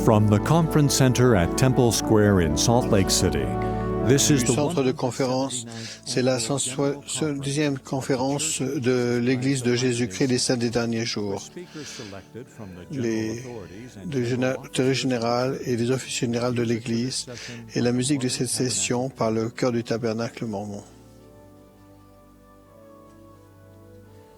From the Conference Center at Temple Square in Salt Lake City, this is Du centre de conférence, c'est la 170e conférence de l'Église de Jésus-Christ des Saints des Derniers Jours. Les directeurs généraux et les officiers généraux de l'Église et la musique de cette session par le chœur du Tabernacle Mormon.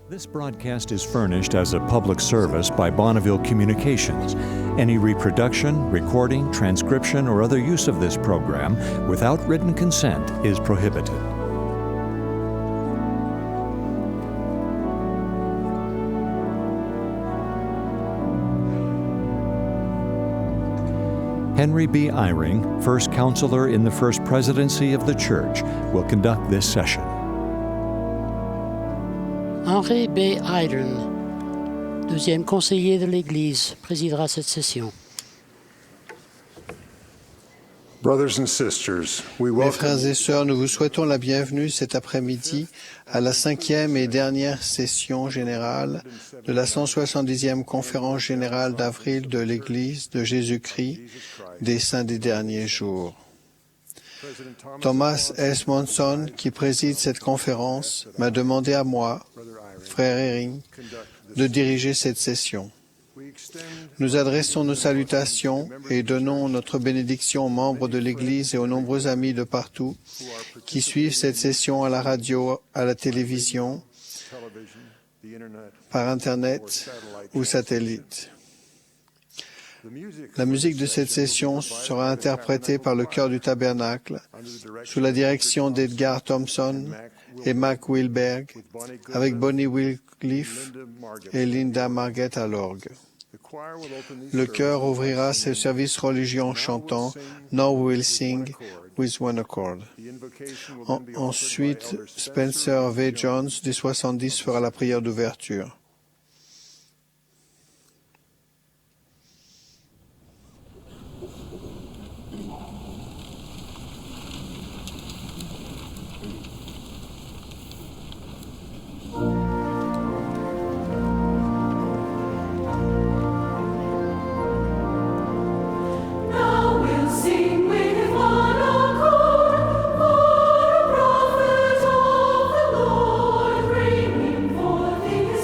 This broadcast is furnished as a public service by Bonneville Communications. Any reproduction, recording, transcription, or other use of this program without written consent is prohibited. Henry B. Eyring, First Counselor in the First Presidency of the Church, will conduct this session. Henry B. Eyring, deuxième conseiller de l'Église, présidera cette session. Mes frères et sœurs, nous vous souhaitons la bienvenue cet après-midi à la 5e et dernière session générale de la 170e conférence générale d'avril de l'Église de Jésus-Christ des Saints des Derniers Jours. Thomas S. Monson, qui préside cette conférence, m'a demandé à moi, frère Eyring, de diriger cette session. Nous adressons nos salutations et donnons notre bénédiction aux membres de l'Église et aux nombreux amis de partout qui suivent cette session à la radio, à la télévision, par Internet ou satellite. La musique de cette session sera interprétée par le chœur du Tabernacle sous la direction d'Edgar Thompson et Mac Wilberg, avec Bonnie Wycliffe et Linda Marget à l'orgue. Le chœur ouvrira ses services religieux en chantant « Now we will sing with one accord ». Ensuite, Spencer V. Jones des 70 fera la prière d'ouverture.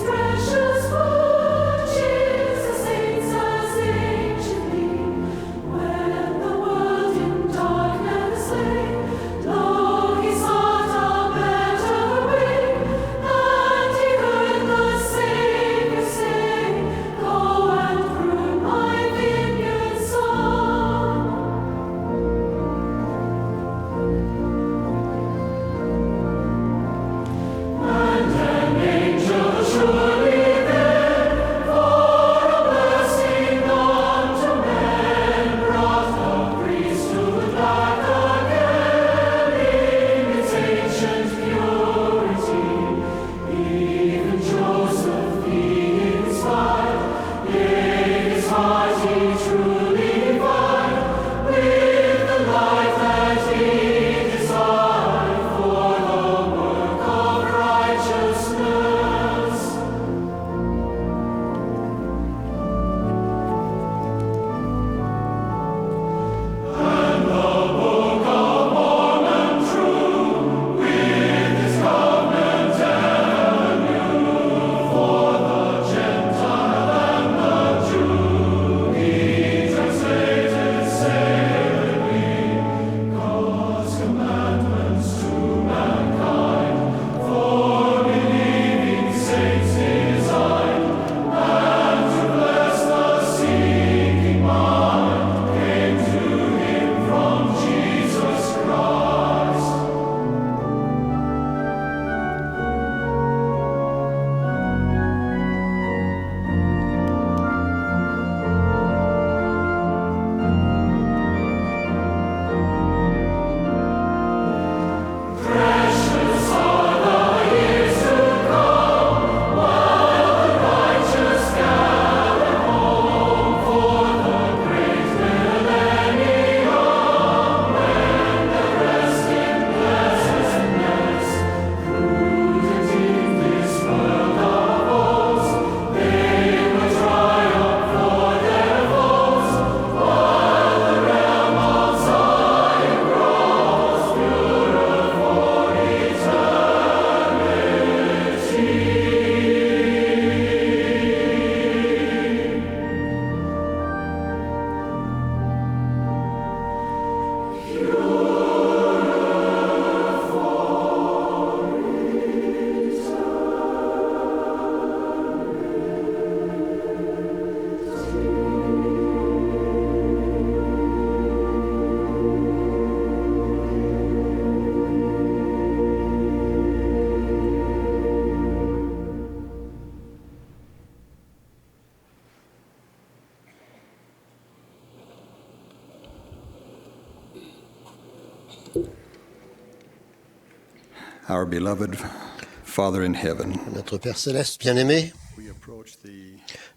Praise Our beloved Father in heaven, Notre Père céleste bien-aimé,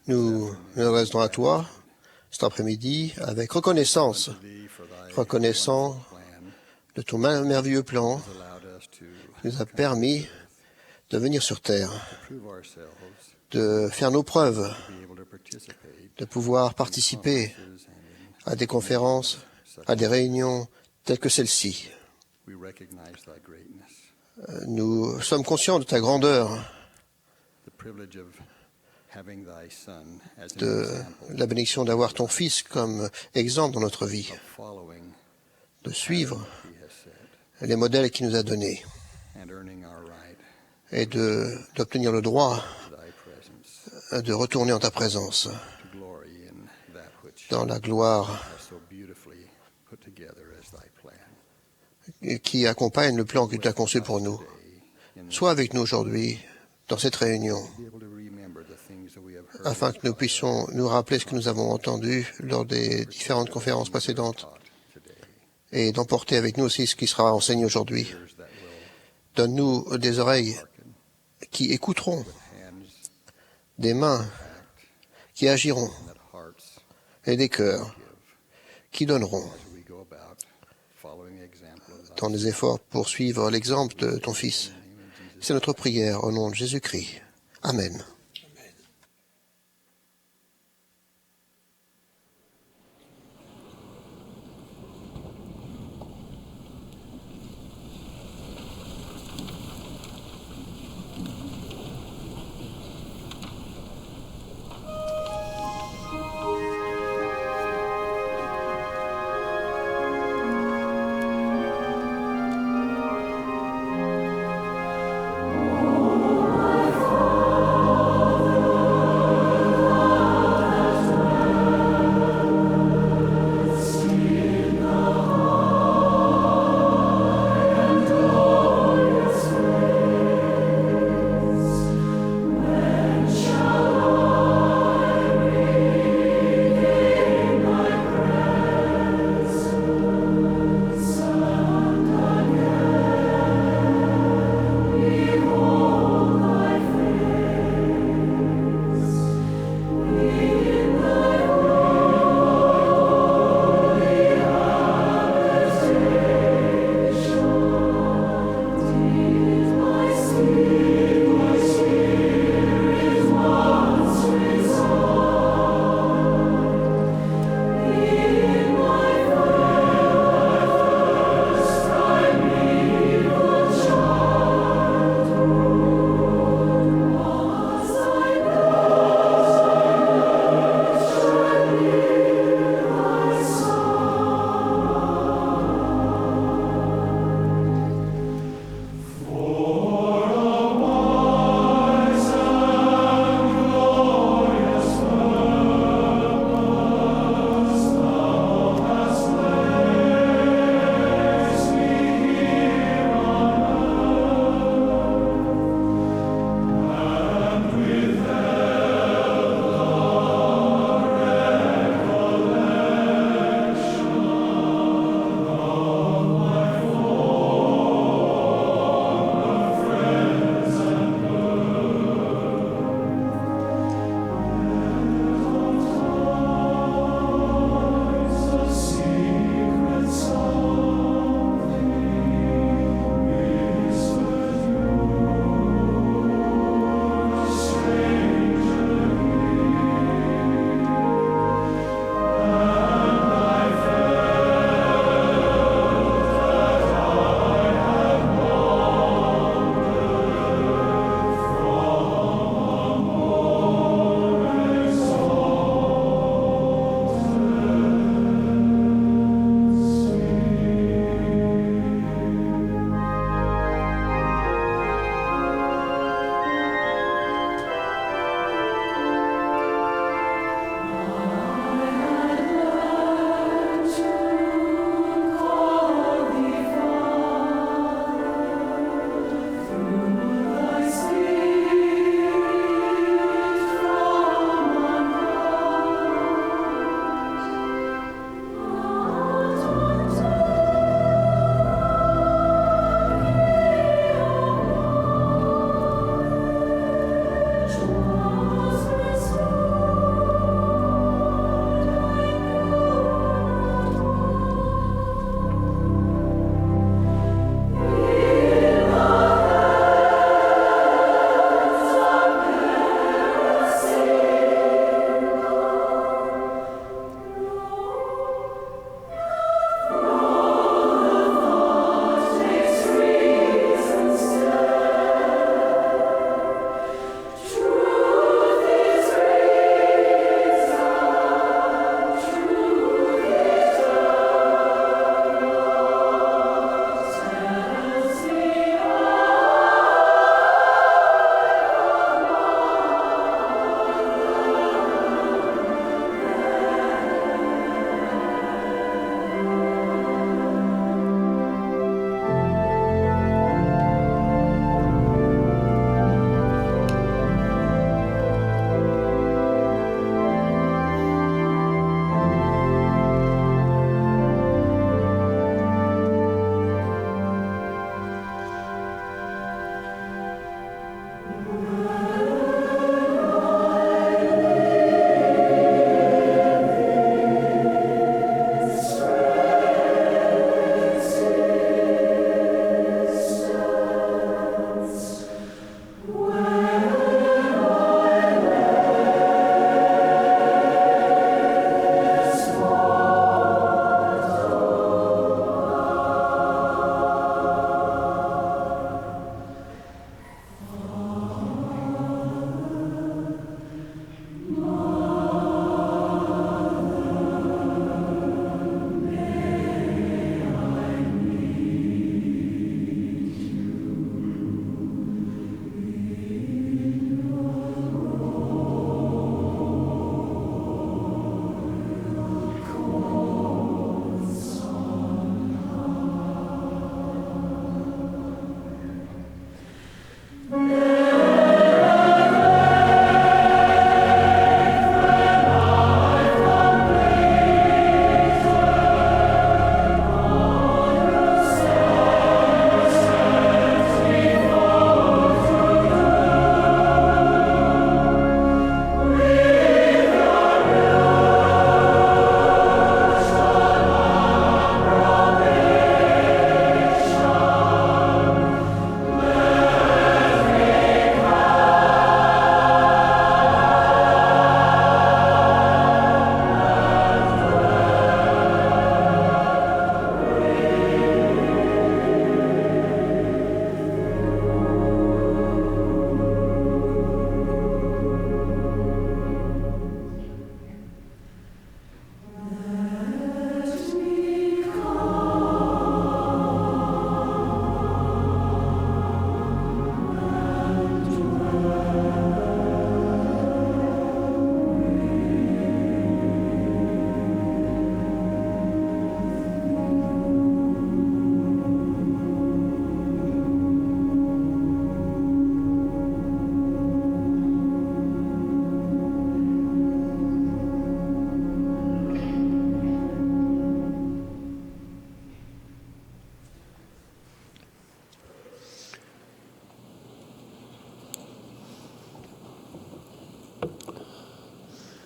nous nous adressons à toi cet après-midi avec reconnaissance, reconnaissant de ton merveilleux plan qui nous a permis de venir sur Terre, de faire nos preuves, de pouvoir participer à des conférences, à des réunions telles que celle-ci. Nous sommes conscients de ta grandeur, de la bénédiction d'avoir ton Fils comme exemple dans notre vie, de suivre les modèles qu'il nous a donnés et d'obtenir le droit de retourner en ta présence dans la gloire qui accompagne le plan que tu as conçu pour nous. Sois avec nous aujourd'hui dans cette réunion afin que nous puissions nous rappeler ce que nous avons entendu lors des différentes conférences précédentes et d'emporter avec nous aussi ce qui sera enseigné aujourd'hui. Donne-nous des oreilles qui écouteront, des mains qui agiront et des cœurs qui donneront dans les efforts pour suivre l'exemple de ton Fils. C'est notre prière au nom de Jésus-Christ. Amen.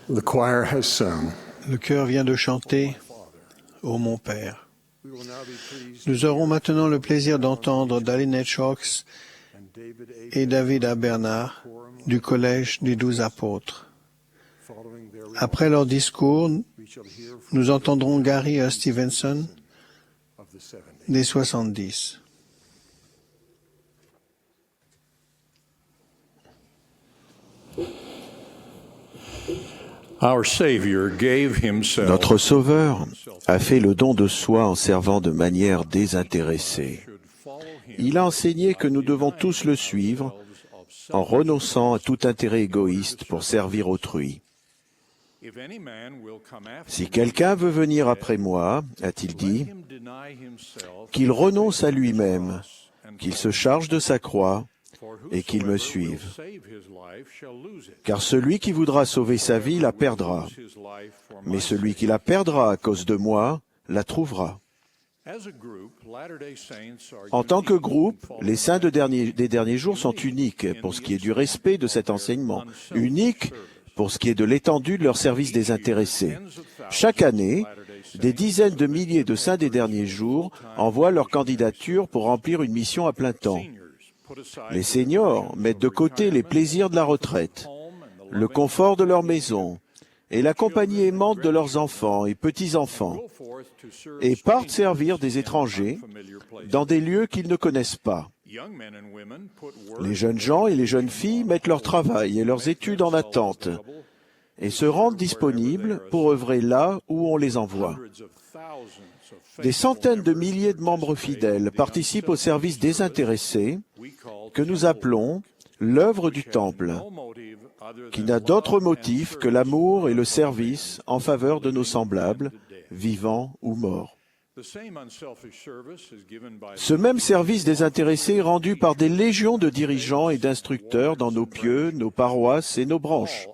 The choir has sung. Le chœur vient de chanter « Ô mon Père ». Nous aurons maintenant le plaisir d'entendre Dalinette Shawks et David A. Bernard du Collège des 12 apôtres. Après leur discours, nous entendrons Gary A. Stevenson des 70. Notre Sauveur a fait le don de soi en servant de manière désintéressée. Il a enseigné que nous devons tous le suivre en renonçant à tout intérêt égoïste pour servir autrui. Si quelqu'un veut venir après moi, a-t-il dit, qu'il renonce à lui-même, qu'il se charge de sa croix et qu'il me suive. Car celui qui voudra sauver sa vie la perdra, mais celui qui la perdra à cause de moi la trouvera. En tant que groupe, les saints des derniers jours sont uniques pour ce qui est du respect de cet enseignement, uniques pour ce qui est de l'étendue de leur service désintéressé. Chaque année, des dizaines de milliers de saints des derniers jours envoient leur candidature pour remplir une mission à plein temps. Les seniors mettent de côté les plaisirs de la retraite, le confort de leur maison et la compagnie aimante de leurs enfants et petits-enfants et partent servir des étrangers dans des lieux qu'ils ne connaissent pas. Les jeunes gens et les jeunes filles mettent leur travail et leurs études en attente et se rendent disponibles pour œuvrer là où on les envoie. Des centaines de milliers de membres fidèles participent au service désintéressé que nous appelons l'œuvre du Temple, qui n'a d'autre motif que l'amour et le service en faveur de nos semblables, vivants ou morts. Ce même service désintéressé est rendu par des légions de dirigeants et d'instructeurs dans nos pieux, nos paroisses et nos branches.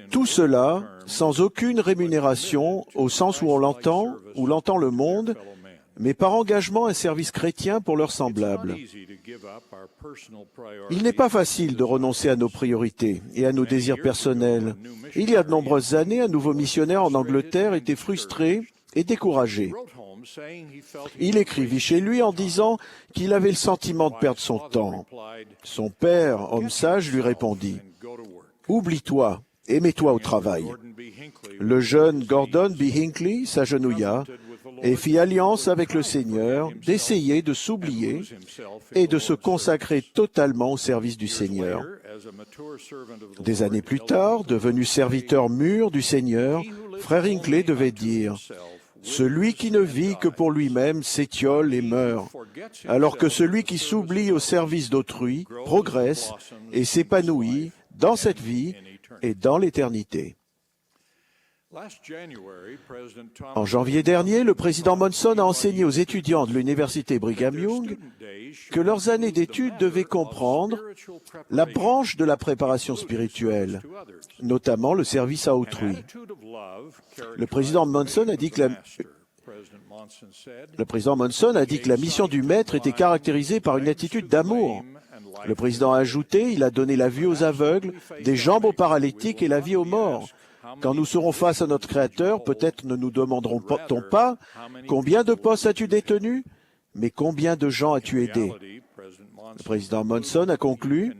Tout cela sans aucune rémunération au sens où l'entend le monde, mais par engagement à un service chrétien pour leurs semblables. Il n'est pas facile de renoncer à nos priorités et à nos désirs personnels. Il y a de nombreuses années, un nouveau missionnaire en Angleterre était frustré et découragé. Il écrivit chez lui en disant qu'il avait le sentiment de perdre son temps. Son père, homme sage, lui répondit « Oublie-toi et mets-toi au travail ». Le jeune Gordon B. Hinckley s'agenouilla et fit alliance avec le Seigneur d'essayer de s'oublier et de se consacrer totalement au service du Seigneur. Des années plus tard, devenu serviteur mûr du Seigneur, frère Hinckley devait dire « Celui qui ne vit que pour lui-même s'étiole et meurt, alors que celui qui s'oublie au service d'autrui progresse et s'épanouit dans cette vie et dans l'éternité. » En janvier dernier, le président Monson a enseigné aux étudiants de l'université Brigham Young que leurs années d'études devaient comprendre la branche de la préparation spirituelle, notamment le service à autrui. Le président Monson a dit que la mission du maître était caractérisée par une attitude d'amour. Le président a ajouté, il a donné la vue aux aveugles, des jambes aux paralytiques et la vie aux morts. Quand nous serons face à notre Créateur, peut-être ne nous demanderons-t-on pas combien de postes as-tu détenus, mais combien de gens as-tu aidés. Le président Monson a conclu,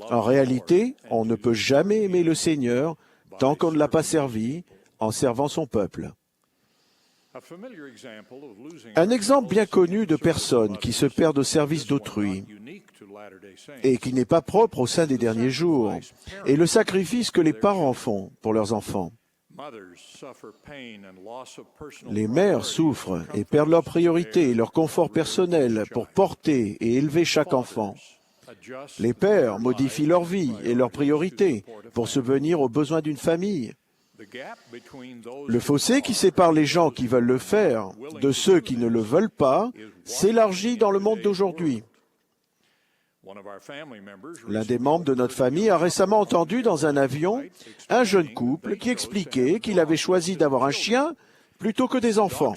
en réalité, on ne peut jamais aimer le Seigneur tant qu'on ne l'a pas servi en servant son peuple. Un exemple bien connu de personnes qui se perdent au service d'autrui et qui n'est pas propre au sein des derniers jours est le sacrifice que les parents font pour leurs enfants. Les mères souffrent et perdent leur priorité et leur confort personnel pour porter et élever chaque enfant. Les pères modifient leur vie et leurs priorités pour subvenir aux besoins d'une famille. Le fossé qui sépare les gens qui veulent le faire de ceux qui ne le veulent pas s'élargit dans le monde d'aujourd'hui. L'un des membres de notre famille a récemment entendu dans un avion un jeune couple qui expliquait qu'il avait choisi d'avoir un chien plutôt que des enfants.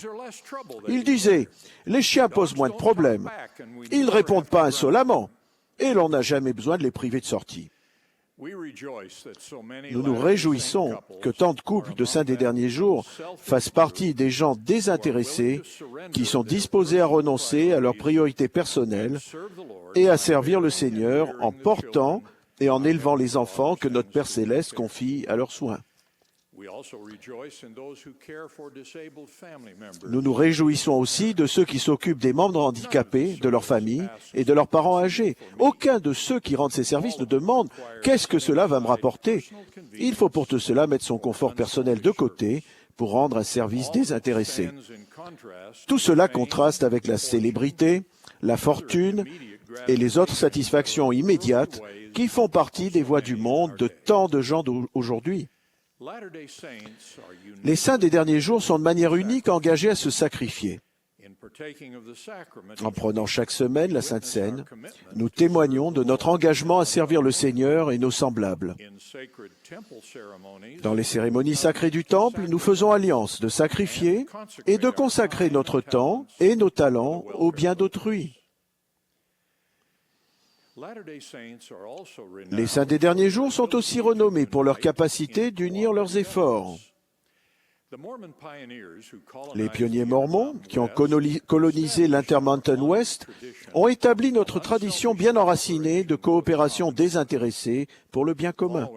Il disait « Les chiens posent moins de problèmes, ils ne répondent pas insolemment et l'on n'a jamais besoin de les priver de sortie. » Nous nous réjouissons que tant de couples de saints des derniers jours fassent partie des gens désintéressés qui sont disposés à renoncer à leurs priorités personnelles et à servir le Seigneur en portant et en élevant les enfants que notre Père Céleste confie à leurs soins. Nous nous réjouissons aussi de ceux qui s'occupent des membres handicapés, de leur famille et de leurs parents âgés. Aucun de ceux qui rendent ces services ne demande « Qu'est-ce que cela va me rapporter ?» Il faut pour tout cela mettre son confort personnel de côté pour rendre un service désintéressé. Tout cela contraste avec la célébrité, la fortune et les autres satisfactions immédiates qui font partie des voies du monde de tant de gens d'aujourd'hui. Les saints des derniers jours sont de manière unique engagés à se sacrifier. En prenant chaque semaine la Sainte Seine, nous témoignons de notre engagement à servir le Seigneur et nos semblables. Dans les cérémonies sacrées du Temple, nous faisons alliance de sacrifier et de consacrer notre temps et nos talents au bien d'autrui. Les saints des derniers jours sont aussi renommés pour leur capacité d'unir leurs efforts. Les pionniers mormons, qui ont colonisé l'Intermountain West, ont établi notre tradition bien enracinée de coopération désintéressée pour le bien commun.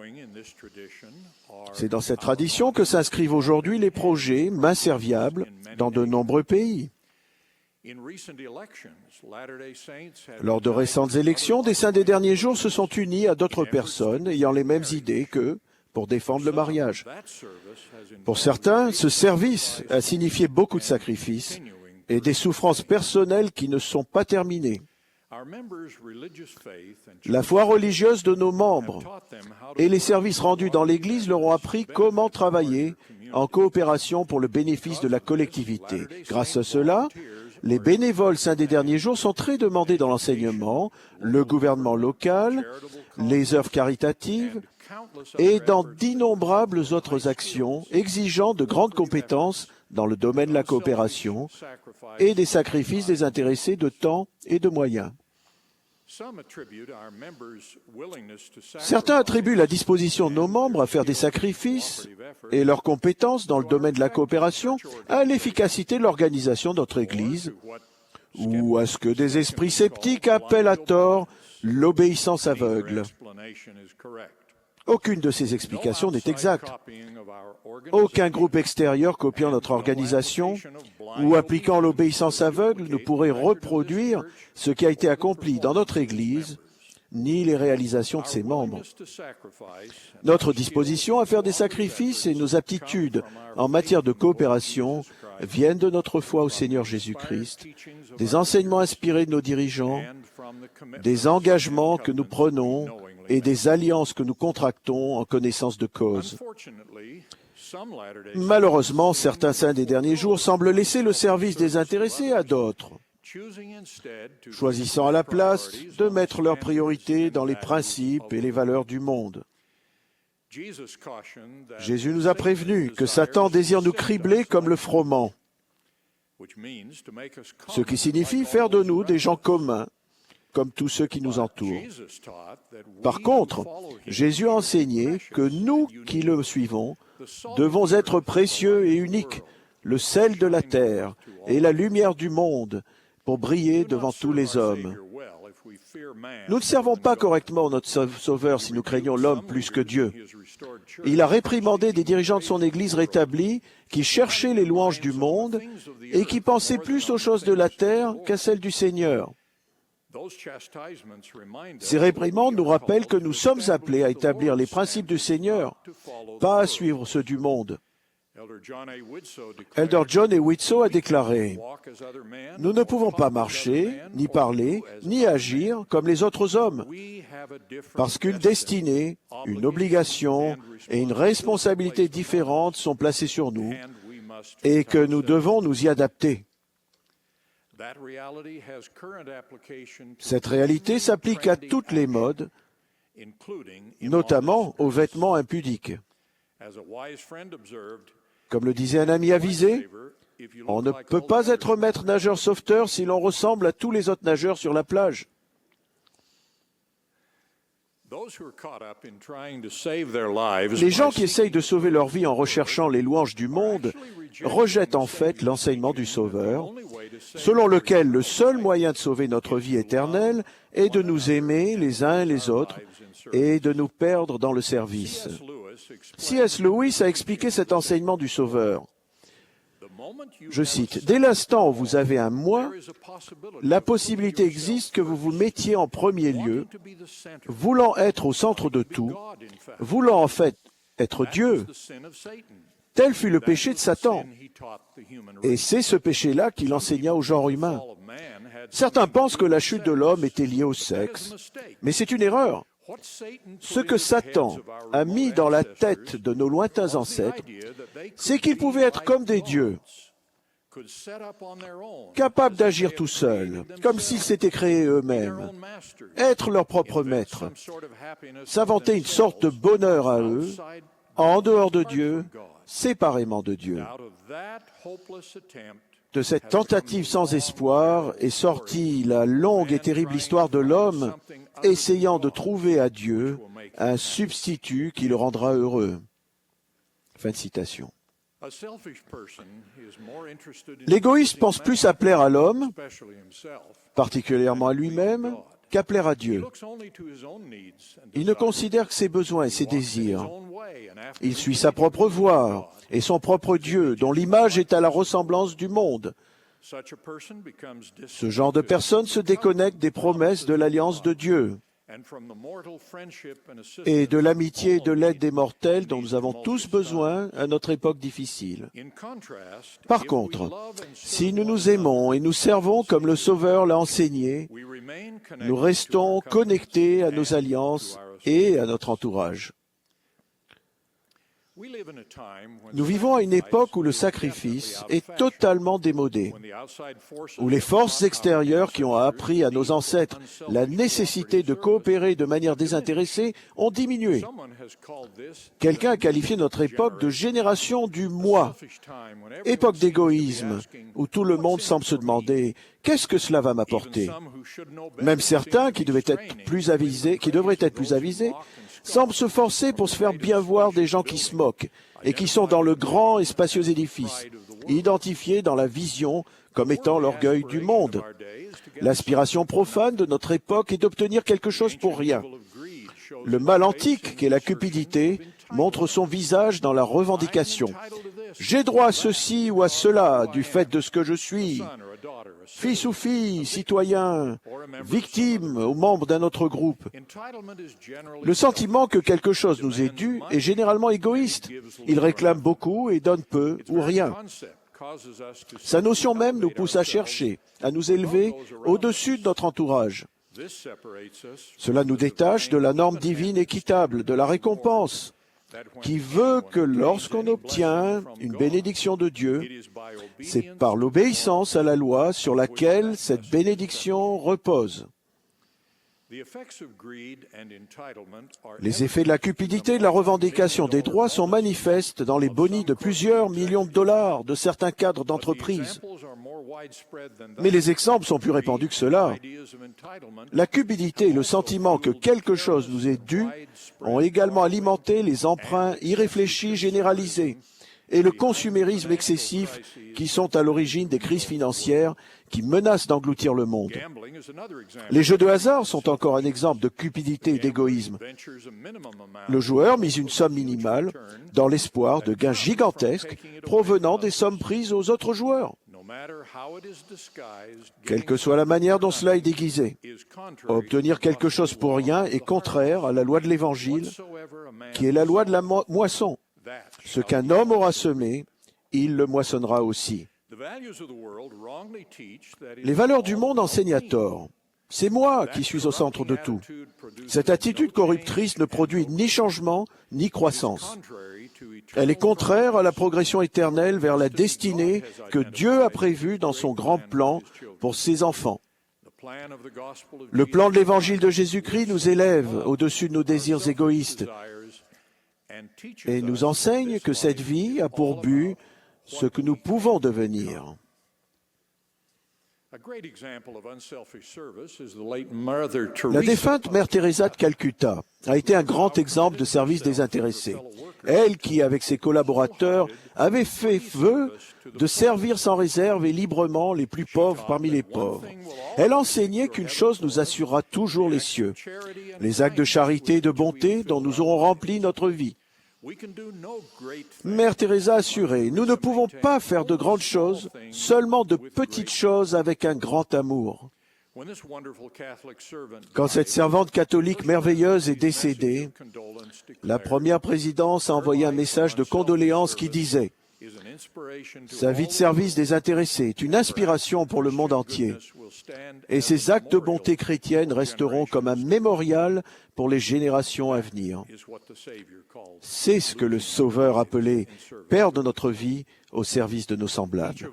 C'est dans cette tradition que s'inscrivent aujourd'hui les projets main serviables dans de nombreux pays. Lors de récentes élections, des saints des derniers jours se sont unis à d'autres personnes ayant les mêmes idées qu'eux pour défendre le mariage. Pour certains, ce service a signifié beaucoup de sacrifices et des souffrances personnelles qui ne sont pas terminées. La foi religieuse de nos membres et les services rendus dans l'Église leur ont appris comment travailler en coopération pour le bénéfice de la collectivité. Grâce à cela, les bénévoles saints des derniers jours sont très demandés dans l'enseignement, le gouvernement local, les œuvres caritatives et dans d'innombrables autres actions exigeant de grandes compétences dans le domaine de la coopération et des sacrifices désintéressés de temps et de moyens. Certains attribuent la disposition de nos membres à faire des sacrifices et leurs compétences dans le domaine de la coopération à l'efficacité de l'organisation de notre Église ou à ce que des esprits sceptiques appellent à tort l'obéissance aveugle. Aucune de ces explications n'est exacte. Aucun groupe extérieur copiant notre organisation ou appliquant l'obéissance aveugle ne pourrait reproduire ce qui a été accompli dans notre Église, ni les réalisations de ses membres. Notre disposition à faire des sacrifices et nos aptitudes en matière de coopération viennent de notre foi au Seigneur Jésus-Christ, des enseignements inspirés de nos dirigeants, des engagements que nous prenons et des alliances que nous contractons en connaissance de cause. Malheureusement, certains saints des derniers jours semblent laisser le service désintéressé à d'autres, choisissant à la place de mettre leurs priorités dans les principes et les valeurs du monde. Jésus nous a prévenus que Satan désire nous cribler comme le froment, ce qui signifie faire de nous des gens communs, comme tous ceux qui nous entourent. Par contre, Jésus a enseigné que nous qui le suivons devons être précieux et uniques, le sel de la terre et la lumière du monde, pour briller devant tous les hommes. Nous ne servons pas correctement notre Sauveur si nous craignons l'homme plus que Dieu. Il a réprimandé des dirigeants de son Église rétablis qui cherchaient les louanges du monde et qui pensaient plus aux choses de la terre qu'à celles du Seigneur. Ces réprimandes nous rappellent que nous sommes appelés à établir les principes du Seigneur, pas à suivre ceux du monde. Elder John A. Widtsoe a déclaré « Nous ne pouvons pas marcher, ni parler, ni agir comme les autres hommes, parce qu'une destinée, une obligation et une responsabilité différentes sont placées sur nous et que nous devons nous y adapter. » Cette réalité s'applique à toutes les modes, notamment aux vêtements impudiques. Comme le disait un ami avisé, on ne peut pas être maître nageur sauveteur si l'on ressemble à tous les autres nageurs sur la plage. Les gens qui essayent de sauver leur vie en recherchant les louanges du monde rejettent en fait l'enseignement du Sauveur, selon lequel le seul moyen de sauver notre vie éternelle est de nous aimer les uns et les autres et de nous perdre dans le service. C.S. Lewis a expliqué cet enseignement du Sauveur. Je cite, « Dès l'instant où vous avez un moi, la possibilité existe que vous vous mettiez en premier lieu, voulant être au centre de tout, voulant en fait être Dieu. Tel fut le péché de Satan. Et c'est ce péché-là qu'il enseigna au genre humain. Certains pensent que la chute de l'homme était liée au sexe, mais c'est une erreur. Ce que Satan a mis dans la tête de nos lointains ancêtres, c'est qu'ils pouvaient être comme des dieux, capables d'agir tout seuls, comme s'ils s'étaient créés eux-mêmes, être leur propre maître, s'inventer une sorte de bonheur à eux, en dehors de Dieu, séparément de Dieu. De cette tentative sans espoir est sortie la longue et terrible histoire de l'homme essayant de trouver à Dieu un substitut qui le rendra heureux. Fin de citation. L'égoïste pense plus à plaire à l'homme, particulièrement à lui-même, qu'à plaire à Dieu. Il ne considère que ses besoins et ses désirs. Il suit sa propre voie et son propre Dieu, dont l'image est à la ressemblance du monde. Ce genre de personne se déconnecte des promesses de l'alliance de Dieu et de l'amitié et de l'aide des mortels dont nous avons tous besoin à notre époque difficile. Par contre, si nous nous aimons et nous servons comme le Sauveur l'a enseigné, nous restons connectés à nos alliances et à notre entourage. Nous vivons à une époque où le sacrifice est totalement démodé, où les forces extérieures qui ont appris à nos ancêtres la nécessité de coopérer de manière désintéressée ont diminué. Quelqu'un a qualifié notre époque de génération du moi, époque d'égoïsme, où tout le monde semble se demander « qu'est-ce que cela va m'apporter ?» Même certains qui devraient être plus avisés, semblent se forcer pour se faire bien voir des gens qui se moquent et qui sont dans le grand et spacieux édifice, identifiés dans la vision comme étant l'orgueil du monde. L'aspiration profane de notre époque est d'obtenir quelque chose pour rien. Le mal antique, qu'est la cupidité, montre son visage dans la revendication. J'ai droit à ceci ou à cela du fait de ce que je suis. Fils ou fille, citoyen, victime ou membre d'un autre groupe. Le sentiment que quelque chose nous est dû est généralement égoïste. Il réclame beaucoup et donne peu ou rien. Sa notion même nous pousse à chercher, à nous élever au-dessus de notre entourage. Cela nous détache de la norme divine équitable, de la récompense. qui veut que lorsqu'on obtient une bénédiction de Dieu, c'est par l'obéissance à la loi sur laquelle cette bénédiction repose. Les effets de la cupidité et de la revendication des droits sont manifestes dans les bonis de plusieurs millions de dollars de certains cadres d'entreprise. Mais les exemples sont plus répandus que cela. La cupidité et le sentiment que quelque chose nous est dû ont également alimenté les emprunts irréfléchis généralisés et le consumérisme excessif qui sont à l'origine des crises financières qui menacent d'engloutir le monde. Les jeux de hasard sont encore un exemple de cupidité et d'égoïsme. Le joueur mise une somme minimale dans l'espoir de gains gigantesques provenant des sommes prises aux autres joueurs. Quelle que soit la manière dont cela est déguisé, obtenir quelque chose pour rien est contraire à la loi de l'Évangile, qui est la loi de la moisson. Ce qu'un homme aura semé, il le moissonnera aussi. Les valeurs du monde enseignent à tort. C'est moi qui suis au centre de tout. Cette attitude corruptrice ne produit ni changement ni croissance. Elle est contraire à la progression éternelle vers la destinée que Dieu a prévue dans son grand plan pour ses enfants. Le plan de l'Évangile de Jésus-Christ nous élève au-dessus de nos désirs égoïstes et nous enseigne que cette vie a pour but ce que nous pouvons devenir. La défunte Mère Teresa de Calcutta a été un grand exemple de service désintéressé. Elle qui, avec ses collaborateurs, avait fait vœu de servir sans réserve et librement les plus pauvres parmi les pauvres. Elle enseignait qu'une chose nous assurera toujours les cieux, les actes de charité et de bonté dont nous aurons rempli notre vie. Mère Teresa assurait, nous ne pouvons pas faire de grandes choses, seulement de petites choses avec un grand amour. Quand cette servante catholique merveilleuse est décédée, la première présidence a envoyé un message de condoléances qui disait « Sa vie de service désintéressée est une inspiration pour le monde entier, et ses actes de bonté chrétienne resteront comme un mémorial pour les générations à venir. » C'est ce que le Sauveur appelait « Père de notre vie au service de nos semblables ».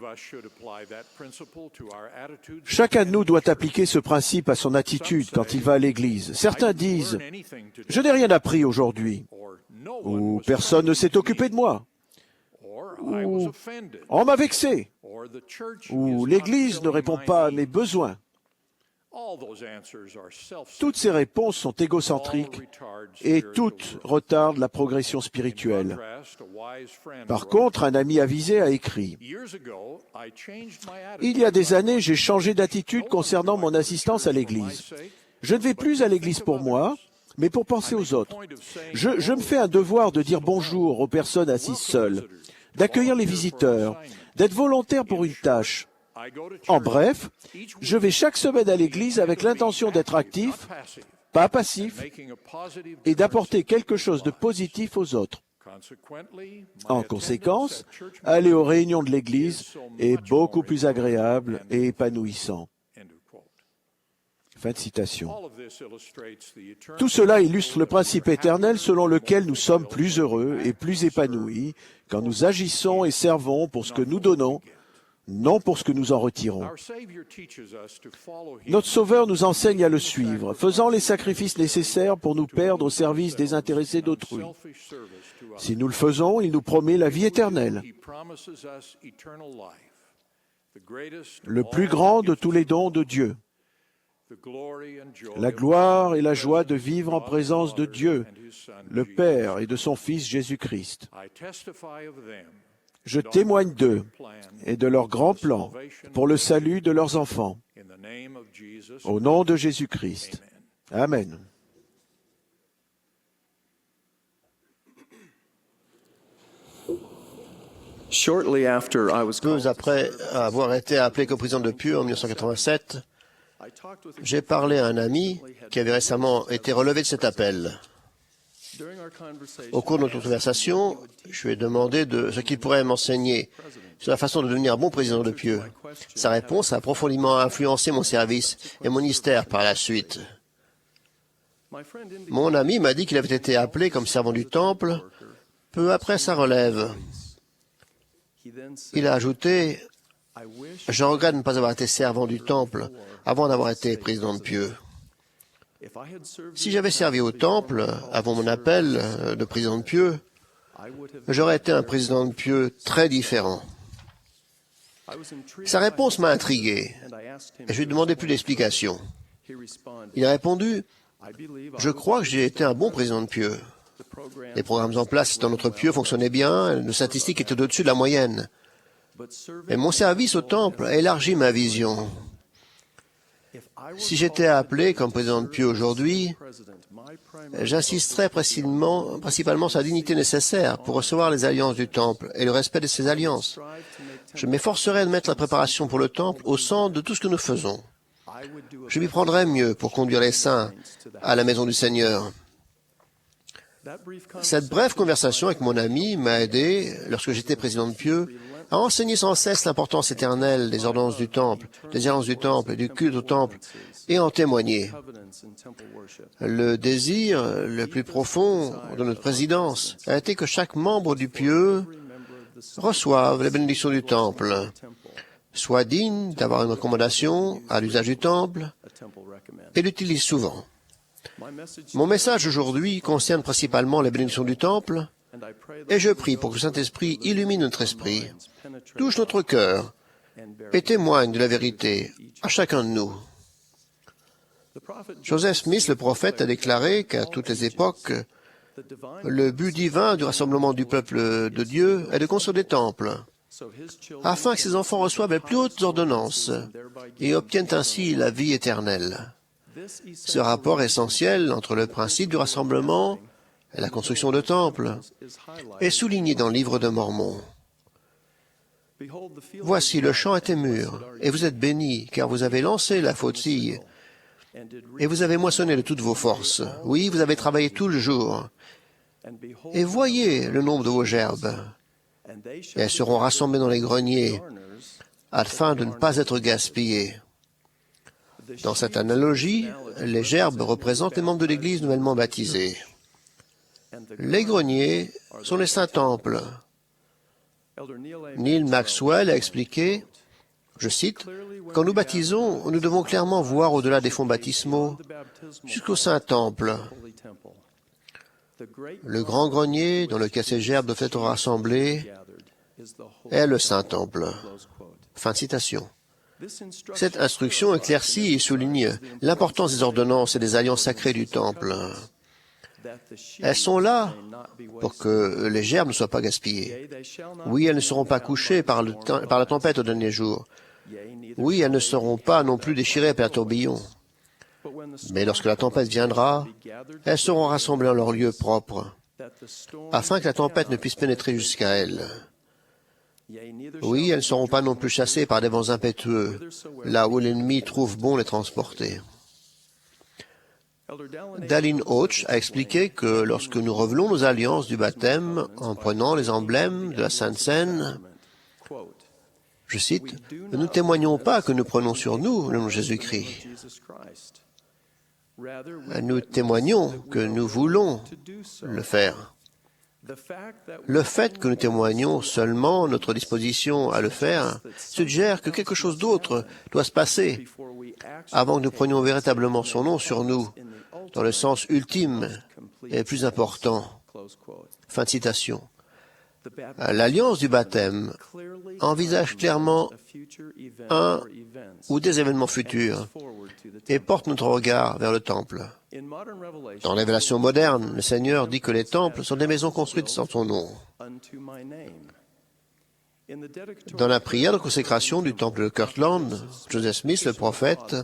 Chacun de nous doit appliquer ce principe à son attitude quand il va à l'Église. Certains disent « Je n'ai rien appris aujourd'hui » ou « Personne ne s'est occupé de moi » ou « On m'a vexé » ou « L'Église ne répond pas à mes besoins ». Toutes ces réponses sont égocentriques et toutes retardent la progression spirituelle. Par contre, un ami avisé a écrit « Il y a des années, j'ai changé d'attitude concernant mon assistance à l'Église. Je ne vais plus à l'Église pour moi, mais pour penser aux autres. Je me fais un devoir de dire bonjour aux personnes assises seules, d'accueillir les visiteurs, d'être volontaire pour une tâche. En bref, je vais chaque semaine à l'église avec l'intention d'être actif, pas passif, et d'apporter quelque chose de positif aux autres. En conséquence, aller aux réunions de l'église est beaucoup plus agréable et épanouissant. » Fin de citation. Tout cela illustre le principe éternel selon lequel nous sommes plus heureux et plus épanouis quand nous agissons et servons pour ce que nous donnons, non pour ce que nous en retirons. Notre Sauveur nous enseigne à le suivre, faisant les sacrifices nécessaires pour nous perdre au service des intéressés d'autrui. Si nous le faisons, il nous promet la vie éternelle, le plus grand de tous les dons de Dieu. La gloire et la joie de vivre en présence de Dieu, le Père, et de son Fils Jésus-Christ. Je témoigne d'eux et de leur grand plan pour le salut de leurs enfants. Au nom de Jésus-Christ. Amen. Peu après avoir été appelé coprésident de Pew en 1987, j'ai parlé à un ami qui avait récemment été relevé de cet appel. Au cours de notre conversation, je lui ai demandé de ce qu'il pourrait m'enseigner sur la façon de devenir un bon président de Pew. Sa réponse a profondément influencé mon service et mon ministère par la suite. Mon ami m'a dit qu'il avait été appelé comme servant du temple Peu après sa relève, il a ajouté « Je regrette de ne pas avoir été servant du temple avant d'avoir été président de Pieux. Si j'avais servi au temple avant mon appel de président de Pieux, j'aurais été un président de Pieux très différent. » Sa réponse m'a intrigué et je lui ai demandé plus d'explications. Il a répondu « Je crois que j'ai été un bon président de Pieux. Les programmes en place dans notre Pieux fonctionnaient bien, nos statistiques étaient au-dessus de la moyenne. Mais mon service au temple a élargi ma vision. Si j'étais appelé comme président de Pieux aujourd'hui, j'insisterais principalement sur la dignité nécessaire pour recevoir les alliances du temple et le respect de ces alliances. Je m'efforcerais de mettre la préparation pour le temple au centre de tout ce que nous faisons. Je m'y prendrais mieux pour conduire les saints à la maison du Seigneur. Cette brève conversation avec mon ami m'a aidé, lorsque j'étais président de Pieux, à enseigner sans cesse l'importance éternelle des ordonnances du temple, des alliances du temple et du culte au temple, et en témoigner. Le désir le plus profond de notre présidence a été que chaque membre du Pieux reçoive les bénédictions du temple, soit digne d'avoir une recommandation à l'usage du temple et l'utilise souvent. Mon message aujourd'hui concerne principalement les bénédictions du temple, et je prie pour que le Saint-Esprit illumine notre esprit, touche notre cœur et témoigne de la vérité à chacun de nous. Joseph Smith, le prophète, a déclaré qu'à toutes les époques, le but divin du rassemblement du peuple de Dieu est de construire des temples, afin que ses enfants reçoivent les plus hautes ordonnances et obtiennent ainsi la vie éternelle. Ce rapport essentiel entre le principe du rassemblement et la construction de temples est souligné dans le livre de Mormon. Voici, le champ était mûr, et vous êtes bénis, car vous avez lancé la fautille, et vous avez moissonné de toutes vos forces. Oui, vous avez travaillé tout le jour. Et voyez le nombre de vos gerbes. Et elles seront rassemblées dans les greniers, afin de ne pas être gaspillées. Dans cette analogie, les gerbes représentent les membres de l'Église nouvellement baptisés. Les greniers sont les saints temples. Neil Maxwell a expliqué, je cite, « Quand nous baptisons, nous devons clairement voir au-delà des fonds baptismaux jusqu'au saint temple. Le grand grenier dans lequel ces gerbes doivent être rassemblées est le saint temple. » Fin de citation. Cette instruction éclaircit et souligne l'importance des ordonnances et des alliances sacrées du temple. Elles sont là pour que les gerbes ne soient pas gaspillées. Oui, elles ne seront pas couchées par la tempête au dernier jour. Oui, elles ne seront pas non plus déchirées par un tourbillon. Mais lorsque la tempête viendra, elles seront rassemblées en leur lieu propre, afin que la tempête ne puisse pénétrer jusqu'à elles. Oui, elles ne seront pas non plus chassées par des vents impétueux, là où l'ennemi trouve bon les transporter. Dallin Oach a expliqué que lorsque nous revelons nos alliances du baptême en prenant les emblèmes de la Sainte Seine, je cite, « Nous ne témoignons pas que nous prenons sur nous le nom de Jésus-Christ. Nous témoignons que nous voulons le faire. » Le fait que nous témoignons seulement notre disposition à le faire suggère que quelque chose d'autre doit se passer avant que nous prenions véritablement son nom sur nous, dans le sens ultime et plus important. Fin de citation. L'alliance du baptême envisage clairement un ou des événements futurs et porte notre regard vers le temple. Dans la révélation moderne, le Seigneur dit que les temples sont des maisons construites sans son nom. Dans la prière de consécration du temple de Kirtland, Joseph Smith, le prophète,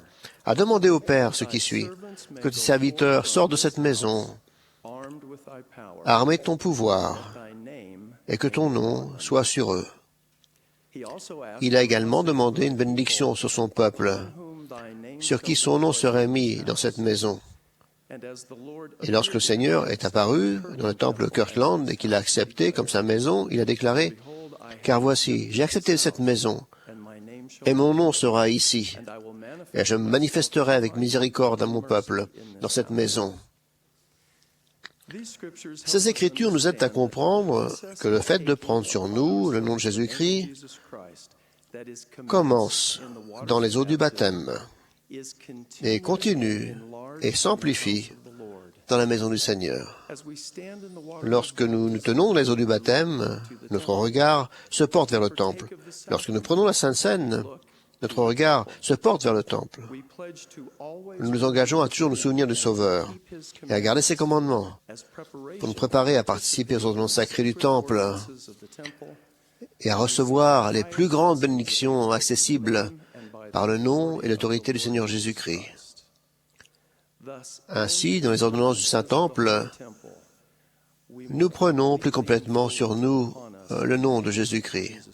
a demandé au Père ce qui suit, que tes serviteurs sortent de cette maison, armés de ton pouvoir, et que ton nom soit sur eux. Il a également demandé une bénédiction sur son peuple, sur qui son nom serait mis dans cette maison. Et lorsque le Seigneur est apparu dans le temple de Kirtland et qu'il l'a accepté comme sa maison, il a déclaré, « Car voici, j'ai accepté cette maison, et mon nom sera ici, et je me manifesterai avec miséricorde à mon peuple dans cette maison. » Ces Écritures nous aident à comprendre que le fait de prendre sur nous le nom de Jésus-Christ commence dans les eaux du baptême et continue et s'amplifie dans la maison du Seigneur. Lorsque nous nous tenons dans les eaux du baptême, notre regard se porte vers le temple. Lorsque nous prenons la Sainte Seine, notre regard se porte vers le temple. Nous nous engageons à toujours nous souvenir du Sauveur et à garder ses commandements pour nous préparer à participer aux ordonnances sacrées du temple et à recevoir les plus grandes bénédictions accessibles par le nom et l'autorité du Seigneur Jésus-Christ. Ainsi, dans les ordonnances du Saint-Temple, nous prenons plus complètement sur nous le nom de Jésus-Christ.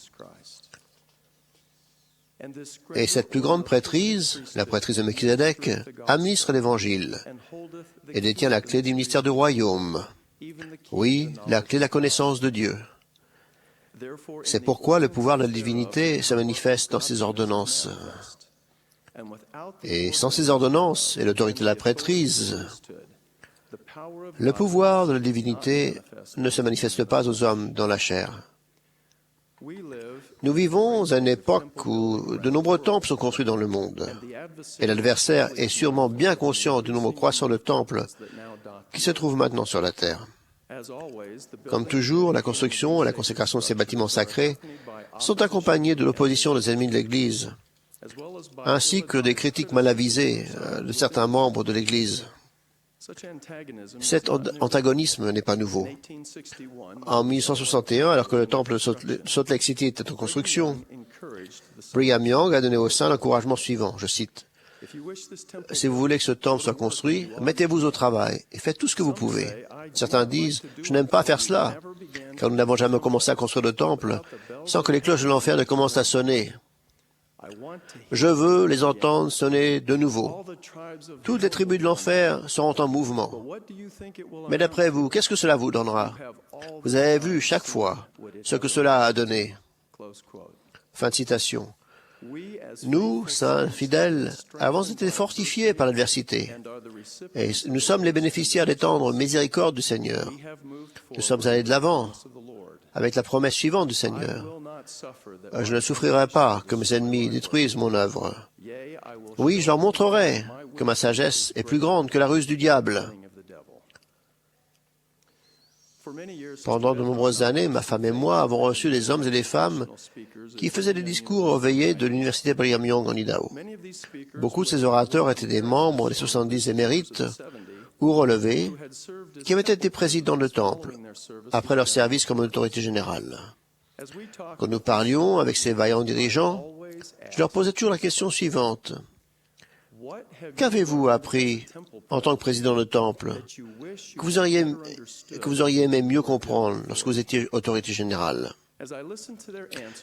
Et cette plus grande prêtrise, la prêtrise de Melchizedek, administre l'Évangile et détient la clé du ministère du royaume. Oui, la clé de la connaissance de Dieu. C'est pourquoi le pouvoir de la divinité se manifeste dans ces ordonnances. Et sans ces ordonnances et l'autorité de la prêtrise, le pouvoir de la divinité ne se manifeste pas aux hommes dans la chair. Nous vivons à une époque où de nombreux temples sont construits dans le monde, et l'adversaire est sûrement bien conscient du nombre croissant de temples qui se trouvent maintenant sur la terre. Comme toujours, la construction et la consécration de ces bâtiments sacrés sont accompagnés de l'opposition des ennemis de l'Église, ainsi que des critiques mal avisées de certains membres de l'Église. Cet antagonisme n'est pas nouveau. En 1861, alors que le temple de Salt Lake City était en construction, Brigham Young a donné au saint l'encouragement suivant, je cite, « Si vous voulez que ce temple soit construit, mettez-vous au travail et faites tout ce que vous pouvez. » Certains disent, « Je n'aime pas faire cela, car nous n'avons jamais commencé à construire le temple sans que les cloches de l'enfer ne commencent à sonner. Je veux les entendre sonner de nouveau. Toutes les tribus de l'enfer seront en mouvement. Mais d'après vous, qu'est-ce que cela vous donnera? Vous avez vu chaque fois ce que cela a donné. » Fin de citation. Nous, saints fidèles, avons été fortifiés par l'adversité, et nous sommes les bénéficiaires des tendres miséricordes du Seigneur. Nous sommes allés de l'avant, avec la promesse suivante du Seigneur. Je ne souffrirai pas que mes ennemis détruisent mon œuvre. Oui, je leur montrerai que ma sagesse est plus grande que la ruse du diable. Pendant de nombreuses années, ma femme et moi avons reçu des hommes et des femmes qui faisaient des discours aux veillées de l'université Brigham Young en Idaho. Beaucoup de ces orateurs étaient des membres des 70 émérites ou relevés qui avaient été présidents de temple après leur service comme autorité générale. Quand nous parlions avec ces vaillants dirigeants, je leur posais toujours la question suivante. Qu'avez-vous appris en tant que président de temple que vous auriez aimé mieux comprendre lorsque vous étiez autorité générale?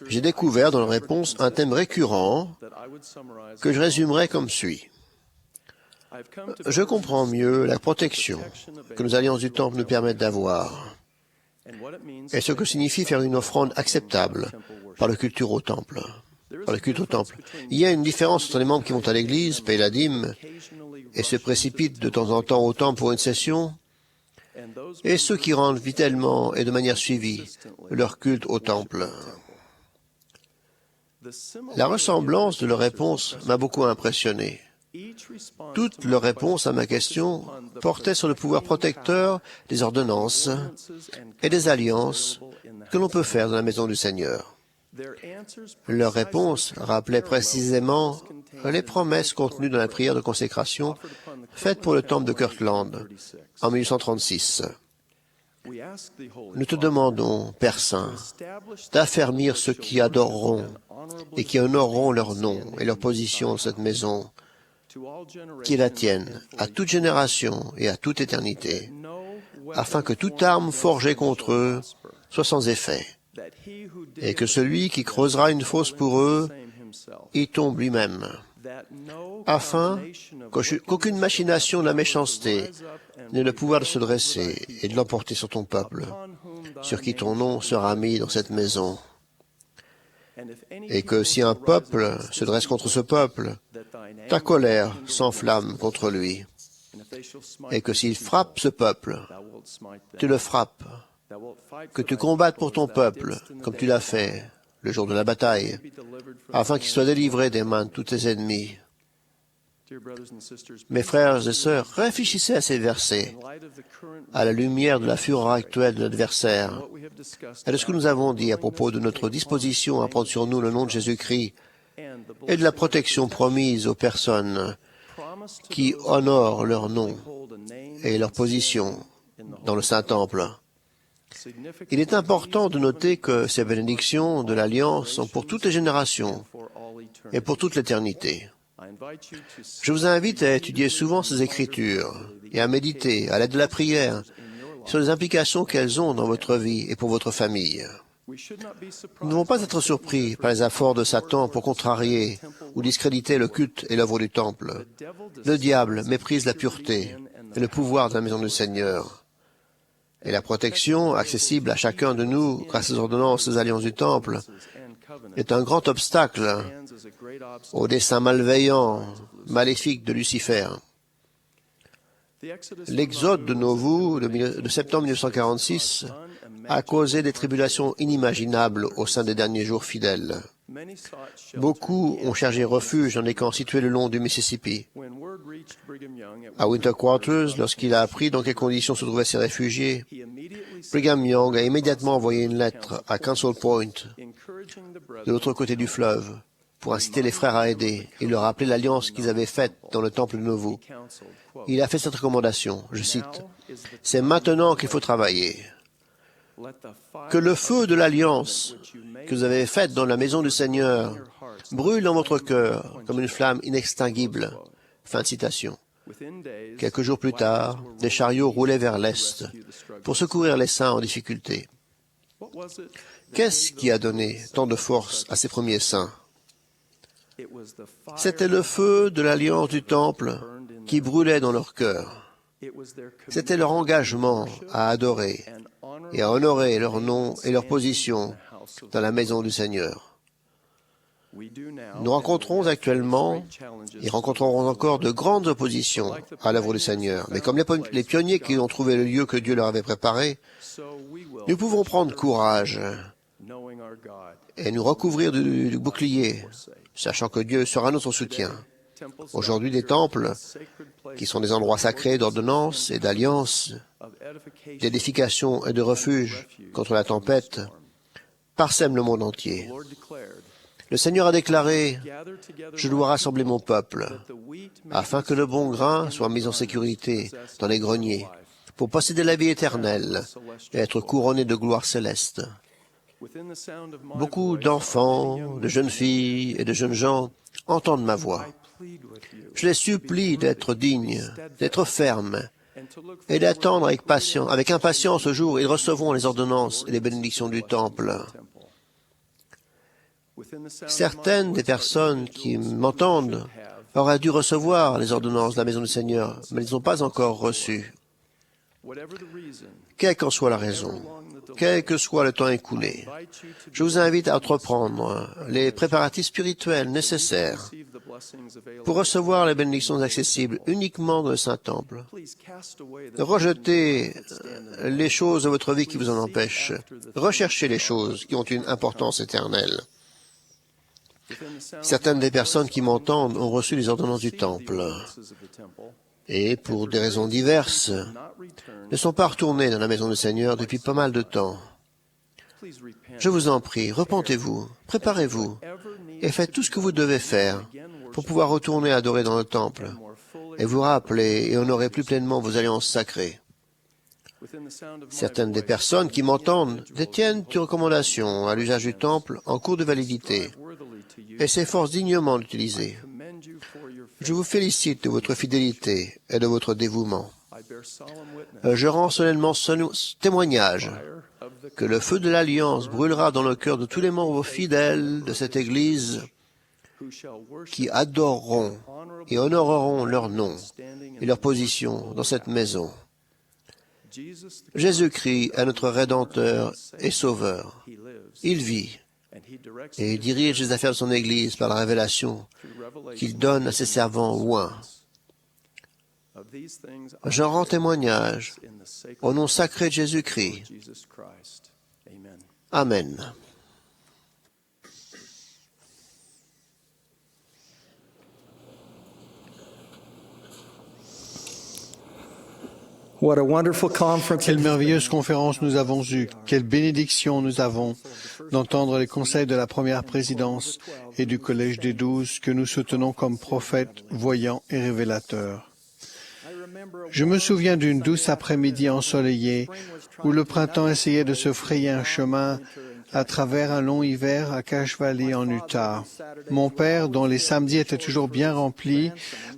J'ai découvert dans leurs réponses un thème récurrent que je résumerai comme suit. Je comprends mieux la protection que nos alliances du temple nous permettent d'avoir et ce que signifie faire une offrande acceptable par le culte au temple. Il y a une différence entre les membres qui vont à l'église, payent la dîme et se précipitent de temps en temps au temple pour une session, et ceux qui rendent fidèlement et de manière suivie leur culte au temple. La ressemblance de leurs réponses m'a beaucoup impressionné. Toutes leurs réponses à ma question portaient sur le pouvoir protecteur des ordonnances et des alliances que l'on peut faire dans la maison du Seigneur. Leurs réponses rappelaient précisément les promesses contenues dans la prière de consécration faite pour le temple de Kirtland en 1836. Nous te demandons, Père Saint, d'affermir ceux qui adoreront et qui honoreront leur nom et leur position dans cette maison, qui est la tienne, à toute génération et à toute éternité, afin que toute arme forgée contre eux soit sans effet, et que celui qui creusera une fosse pour eux y tombe lui-même, afin qu'aucune machination de la méchanceté n'ait le pouvoir de se dresser et de l'emporter sur ton peuple, sur qui ton nom sera mis dans cette maison. Et que si un peuple se dresse contre ce peuple, ta colère s'enflamme contre lui. et que s'il frappe ce peuple, tu le frappes, que tu combattes pour ton peuple, comme tu l'as fait le jour de la bataille, afin qu'il soit délivré des mains de tous tes ennemis. Mes frères et sœurs, réfléchissez à ces versets à la lumière de la fureur actuelle de l'adversaire et de ce que nous avons dit à propos de notre disposition à prendre sur nous le nom de Jésus-Christ et de la protection promise aux personnes qui honorent leur nom et leur position dans le Saint-Temple. Il est important de noter que ces bénédictions de l'Alliance sont pour toutes les générations et pour toute l'éternité. Je vous invite à étudier souvent ces Écritures et à méditer, à l'aide de la prière, sur les implications qu'elles ont dans votre vie et pour votre famille. Nous ne devons pas être surpris par les efforts de Satan pour contrarier ou discréditer le culte et l'œuvre du Temple. Le diable méprise la pureté et le pouvoir de la maison du Seigneur. Et la protection accessible à chacun de nous grâce aux ordonnances des alliances du Temple est un grand obstacle au dessein malveillant, maléfique de Lucifer. L'exode de Nauvoo de septembre 1946 a causé des tribulations inimaginables au sein des derniers jours fidèles. Beaucoup ont cherché refuge dans les camps situés le long du Mississippi. À Winter Quarters, lorsqu'il a appris dans quelles conditions se trouvaient ces réfugiés, Brigham Young a immédiatement envoyé une lettre à Council Point, de l'autre côté du fleuve, pour inciter les frères à aider et leur rappeler l'alliance qu'ils avaient faite dans le temple de Nauvoo. Il a fait cette recommandation, je cite, « C'est maintenant qu'il faut travailler. Que le feu de l'alliance que vous avez faite dans la maison du Seigneur brûle dans votre cœur comme une flamme inextinguible. » Fin de citation. Quelques jours plus tard, des chariots roulaient vers l'est pour secourir les saints en difficulté. Qu'est-ce qui a donné tant de force à ces premiers saints? C'était le feu de l'alliance du Temple qui brûlait dans leur cœur. C'était leur engagement à adorer et à honorer leur nom et leur position dans la maison du Seigneur. Nous rencontrons actuellement et rencontrerons encore de grandes oppositions à l'œuvre du Seigneur. Mais comme les pionniers qui ont trouvé le lieu que Dieu leur avait préparé, nous pouvons prendre courage et nous recouvrir du bouclier, sachant que Dieu sera notre soutien. Aujourd'hui, des temples, qui sont des endroits sacrés d'ordonnance et d'alliance, d'édification et de refuge contre la tempête, parsèment le monde entier. Le Seigneur a déclaré, « Je dois rassembler mon peuple, afin que le bon grain soit mis en sécurité dans les greniers, pour posséder la vie éternelle et être couronné de gloire céleste. » Beaucoup d'enfants, de jeunes filles et de jeunes gens entendent ma voix. Je les supplie d'être dignes, d'être fermes et d'attendre avec impatience ce jour où ils recevront les ordonnances et les bénédictions du Temple. Certaines des personnes qui m'entendent auraient dû recevoir les ordonnances de la maison du Seigneur, mais elles ne les ont pas encore reçues. Quelle qu'en soit la raison, quel que soit le temps écoulé, je vous invite à entreprendre les préparatifs spirituels nécessaires pour recevoir les bénédictions accessibles uniquement dans le Saint-Temple. Rejetez les choses de votre vie qui vous en empêchent. Recherchez les choses qui ont une importance éternelle. Certaines des personnes qui m'entendent ont reçu les ordonnances du Temple et, pour des raisons diverses, ne sont pas retournées dans la maison du Seigneur depuis pas mal de temps. Je vous en prie, repentez-vous, préparez-vous et faites tout ce que vous devez faire pour pouvoir retourner adorer dans le Temple et vous rappeler et honorer plus pleinement vos alliances sacrées. Certaines des personnes qui m'entendent détiennent une recommandation à l'usage du Temple en cours de validité et s'efforcent dignement d'utiliser. Je vous félicite de votre fidélité et de votre dévouement. Je rends solennellement témoignage que le feu de l'Alliance brûlera dans le cœur de tous les membres fidèles de cette Église qui adoreront et honoreront leur nom et leur position dans cette maison. Jésus-Christ est notre Rédempteur et Sauveur. Il vit et dirige les affaires de son Église par la révélation qu'il donne à ses servants oints. J'en rends témoignage au nom sacré de Jésus-Christ. Amen. What a wonderful conference. Quelle merveilleuse conférence nous avons eue. Quelle bénédiction nous avons d'entendre les conseils de la première présidence et du Collège des 12 que nous soutenons comme prophètes, voyants et révélateurs. Je me souviens d'une douce après-midi ensoleillée où le printemps essayait de se frayer un chemin à travers un long hiver à Cache Valley en Utah. Mon père, dont les samedis étaient toujours bien remplis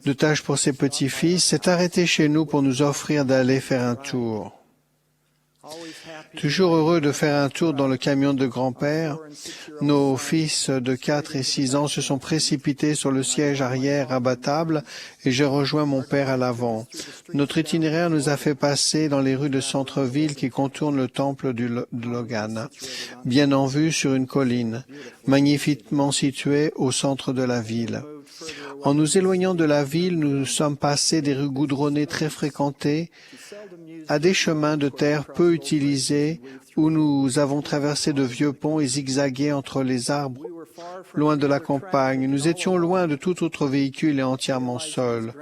de tâches pour ses petits-fils, s'est arrêté chez nous pour nous offrir d'aller faire un tour. Toujours heureux de faire un tour dans le camion de grand-père, nos fils de 4 et 6 ans se sont précipités sur le siège arrière abattable et j'ai rejoint mon père à l'avant. Notre itinéraire nous a fait passer dans les rues de centre-ville qui contournent le temple de Logan, bien en vue sur une colline, magnifiquement située au centre de la ville. En nous éloignant de la ville, nous sommes passés des rues goudronnées très fréquentées à des chemins de terre peu utilisés où nous avons traversé de vieux ponts et zigzagué entre les arbres, loin de la campagne. Nous étions loin de tout autre véhicule et entièrement seuls.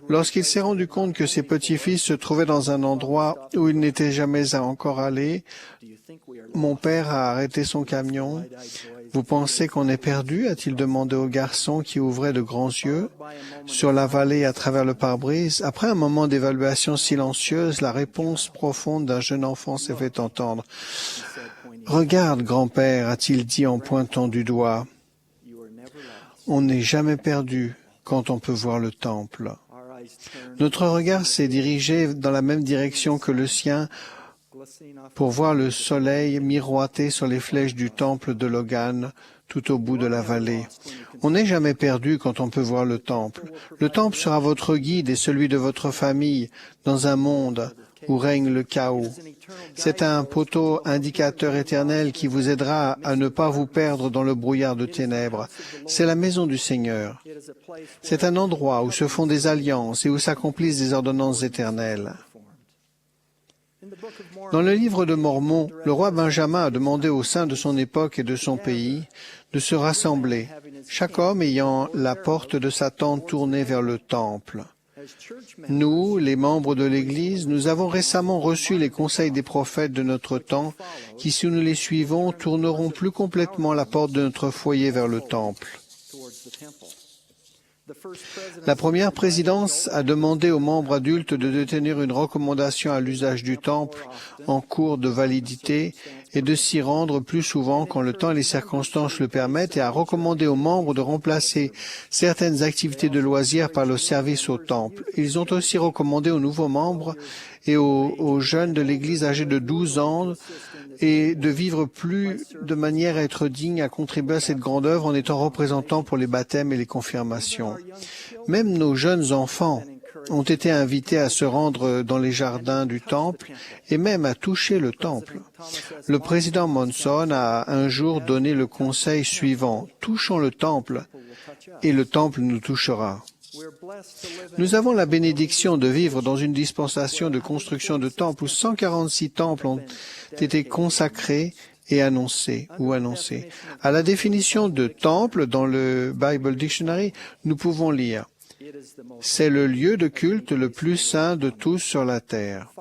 Lorsqu'il s'est rendu compte que ses petits-fils se trouvaient dans un endroit où il n'était jamais encore allé, mon père a arrêté son camion. « Vous pensez qu'on est perdu ?» a-t-il demandé au garçon qui ouvrait de grands yeux sur la vallée à travers le pare-brise. Après un moment d'évaluation silencieuse, la réponse profonde d'un jeune enfant s'est fait entendre. « Regarde, grand-père, a-t-il dit en pointant du doigt. On n'est jamais perdu quand on peut voir le temple. » Notre regard s'est dirigé dans la même direction que le sien pour voir le soleil miroiter sur les flèches du temple de Logan tout au bout de la vallée. On n'est jamais perdu quand on peut voir le temple. Le temple sera votre guide et celui de votre famille dans un monde où règne le chaos. C'est un poteau indicateur éternel qui vous aidera à ne pas vous perdre dans le brouillard de ténèbres. C'est la maison du Seigneur. C'est un endroit où se font des alliances et où s'accomplissent des ordonnances éternelles. Dans le livre de Mormon, le roi Benjamin a demandé aux saints de son époque et de son pays de se rassembler, chaque homme ayant la porte de sa tente tournée vers le temple. Nous, les membres de l'Église, nous avons récemment reçu les conseils des prophètes de notre temps qui, si nous les suivons, tourneront plus complètement la porte de notre foyer vers le temple. La première présidence a demandé aux membres adultes de détenir une recommandation à l'usage du temple en cours de validité et de s'y rendre plus souvent quand le temps et les circonstances le permettent et a recommandé aux membres de remplacer certaines activités de loisirs par le service au temple. Ils ont aussi recommandé aux nouveaux membres et aux jeunes de l'Église âgés de 12 ans et de vivre plus de manière à être digne à contribuer à cette grande œuvre en étant représentants pour les baptêmes et les confirmations. Même nos jeunes enfants ont été invités à se rendre dans les jardins du temple et même à toucher le temple. Le président Monson a un jour donné le conseil suivant: « Touchons le temple et le temple nous touchera. » Nous avons la bénédiction de vivre dans une dispensation de construction de temples où 146 temples ont été consacrés et annoncés. À la définition de temple dans le Bible Dictionary, nous pouvons lire: c'est le lieu de culte le plus saint de tous sur la terre.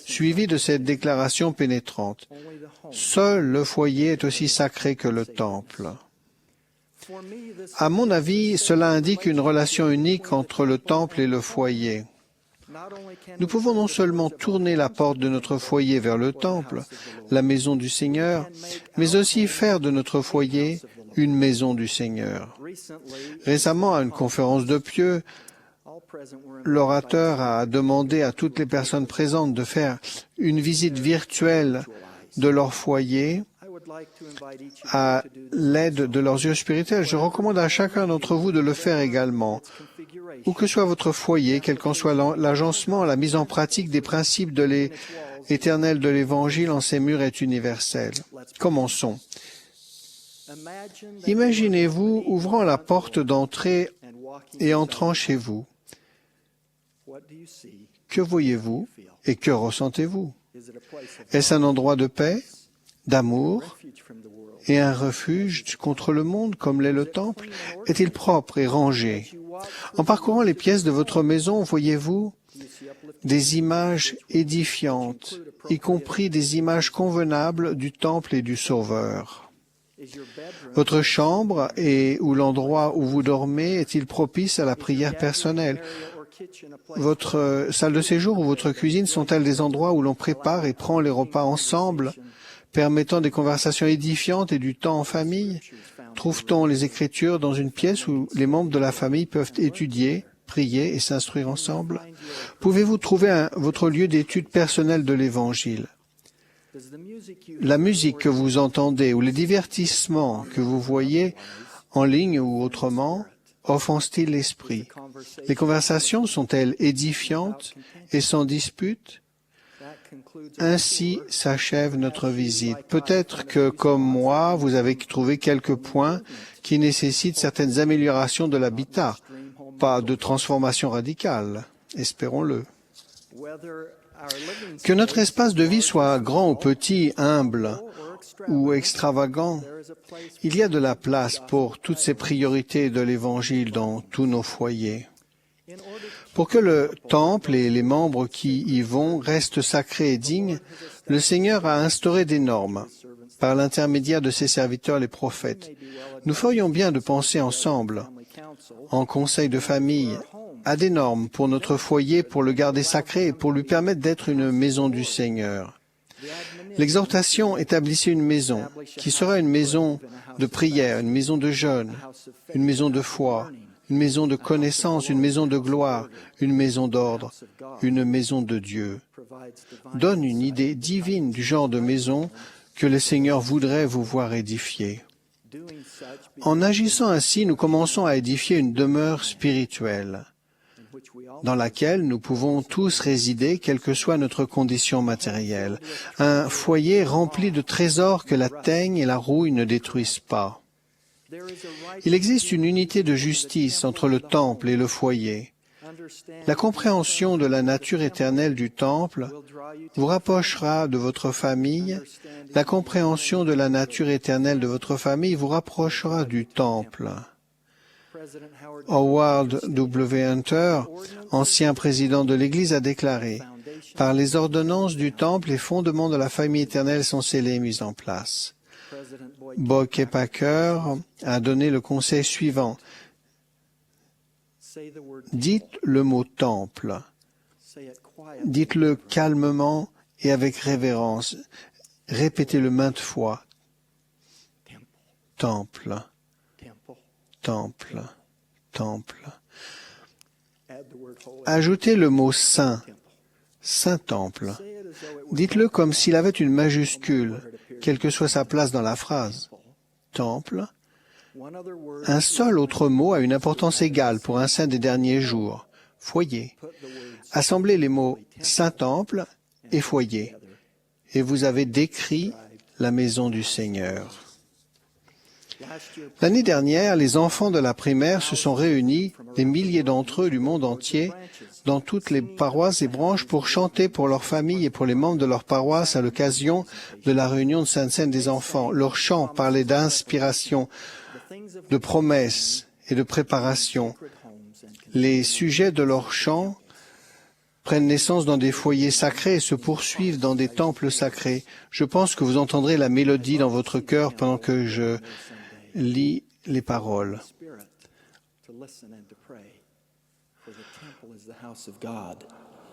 Suivi de cette déclaration pénétrante: seul le foyer est aussi sacré que le temple. À mon avis, cela indique une relation unique entre le temple et le foyer. Nous pouvons non seulement tourner la porte de notre foyer vers le temple, la maison du Seigneur, mais aussi faire de notre foyer une maison du Seigneur. Récemment, à une conférence de Pieux, l'orateur a demandé à toutes les personnes présentes de faire une visite virtuelle de leur foyer à l'aide de leurs yeux spirituels. Je recommande à chacun d'entre vous de le faire également. Où que soit votre foyer, quel qu'en soit l'agencement, la mise en pratique des principes éternels de l'Évangile en ces murs est universelle. Commençons. Imaginez-vous ouvrant la porte d'entrée et entrant chez vous. Que voyez-vous et que ressentez-vous? Est-ce un endroit de paix, d'amour et un refuge contre le monde comme l'est le temple? Est-il propre et rangé? En parcourant les pièces de votre maison, voyez-vous des images édifiantes, y compris des images convenables du temple et du Sauveur? Votre chambre ou l'endroit où vous dormez est-il propice à la prière personnelle? Votre salle de séjour ou votre cuisine sont-elles des endroits où l'on prépare et prend les repas ensemble, permettant des conversations édifiantes et du temps en famille? Trouve-t-on les Écritures dans une pièce où les membres de la famille peuvent étudier, prier et s'instruire ensemble? Pouvez-vous trouver votre lieu d'étude personnelle de l'Évangile? La musique que vous entendez ou les divertissements que vous voyez en ligne ou autrement offensent-ils l'esprit? Les conversations sont-elles édifiantes et sans dispute? Ainsi s'achève notre visite. Peut-être que, comme moi, vous avez trouvé quelques points qui nécessitent certaines améliorations de l'habitat, pas de transformation radicale, espérons-le. Que notre espace de vie soit grand ou petit, humble ou extravagant, il y a de la place pour toutes ces priorités de l'Évangile dans tous nos foyers. Pour que le temple et les membres qui y vont restent sacrés et dignes, le Seigneur a instauré des normes par l'intermédiaire de ses serviteurs les prophètes. Nous ferions bien de penser ensemble, en conseil de famille, à des normes pour notre foyer, pour le garder sacré et pour lui permettre d'être une maison du Seigneur. L'exhortation établissait une maison qui sera une maison de prière, une maison de jeûne, une maison de foi, une maison de connaissance, une maison de gloire, une maison d'ordre, une maison de Dieu. Donne une idée divine du genre de maison que le Seigneur voudrait vous voir édifier. En agissant ainsi, nous commençons à édifier une demeure spirituelle dans laquelle nous pouvons tous résider, quelle que soit notre condition matérielle. Un foyer rempli de trésors que la teigne et la rouille ne détruisent pas. Il existe une unité de justice entre le temple et le foyer. La compréhension de la nature éternelle du temple vous rapprochera de votre famille. La compréhension de la nature éternelle de votre famille vous rapprochera du temple. Howard W. Hunter, ancien président de l'Église, a déclaré « Par les ordonnances du temple, les fondements de la famille éternelle sont scellés et mis en place. » Boyd K. Packer a donné le conseil suivant. Dites le mot temple. Dites-le calmement et avec révérence. Répétez-le maintes fois. Temple. Temple. Temple. Ajoutez le mot saint. Saint-temple. Dites-le comme s'il avait une majuscule, quelle que soit sa place dans la phrase. Temple. Un seul autre mot a une importance égale pour un saint des derniers jours. Foyer. Assemblez les mots Saint-temple et foyer, et vous avez décrit la maison du Seigneur. L'année dernière, les enfants de la primaire se sont réunis, des milliers d'entre eux du monde entier, dans toutes les paroisses et branches pour chanter pour leurs familles et pour les membres de leur paroisse à l'occasion de la réunion de Sainte-Seine des enfants. Leurs chants parlaient d'inspiration, de promesses et de préparation. Les sujets de leurs chants prennent naissance dans des foyers sacrés et se poursuivent dans des temples sacrés. Je pense que vous entendrez la mélodie dans votre cœur pendant que je lis les paroles.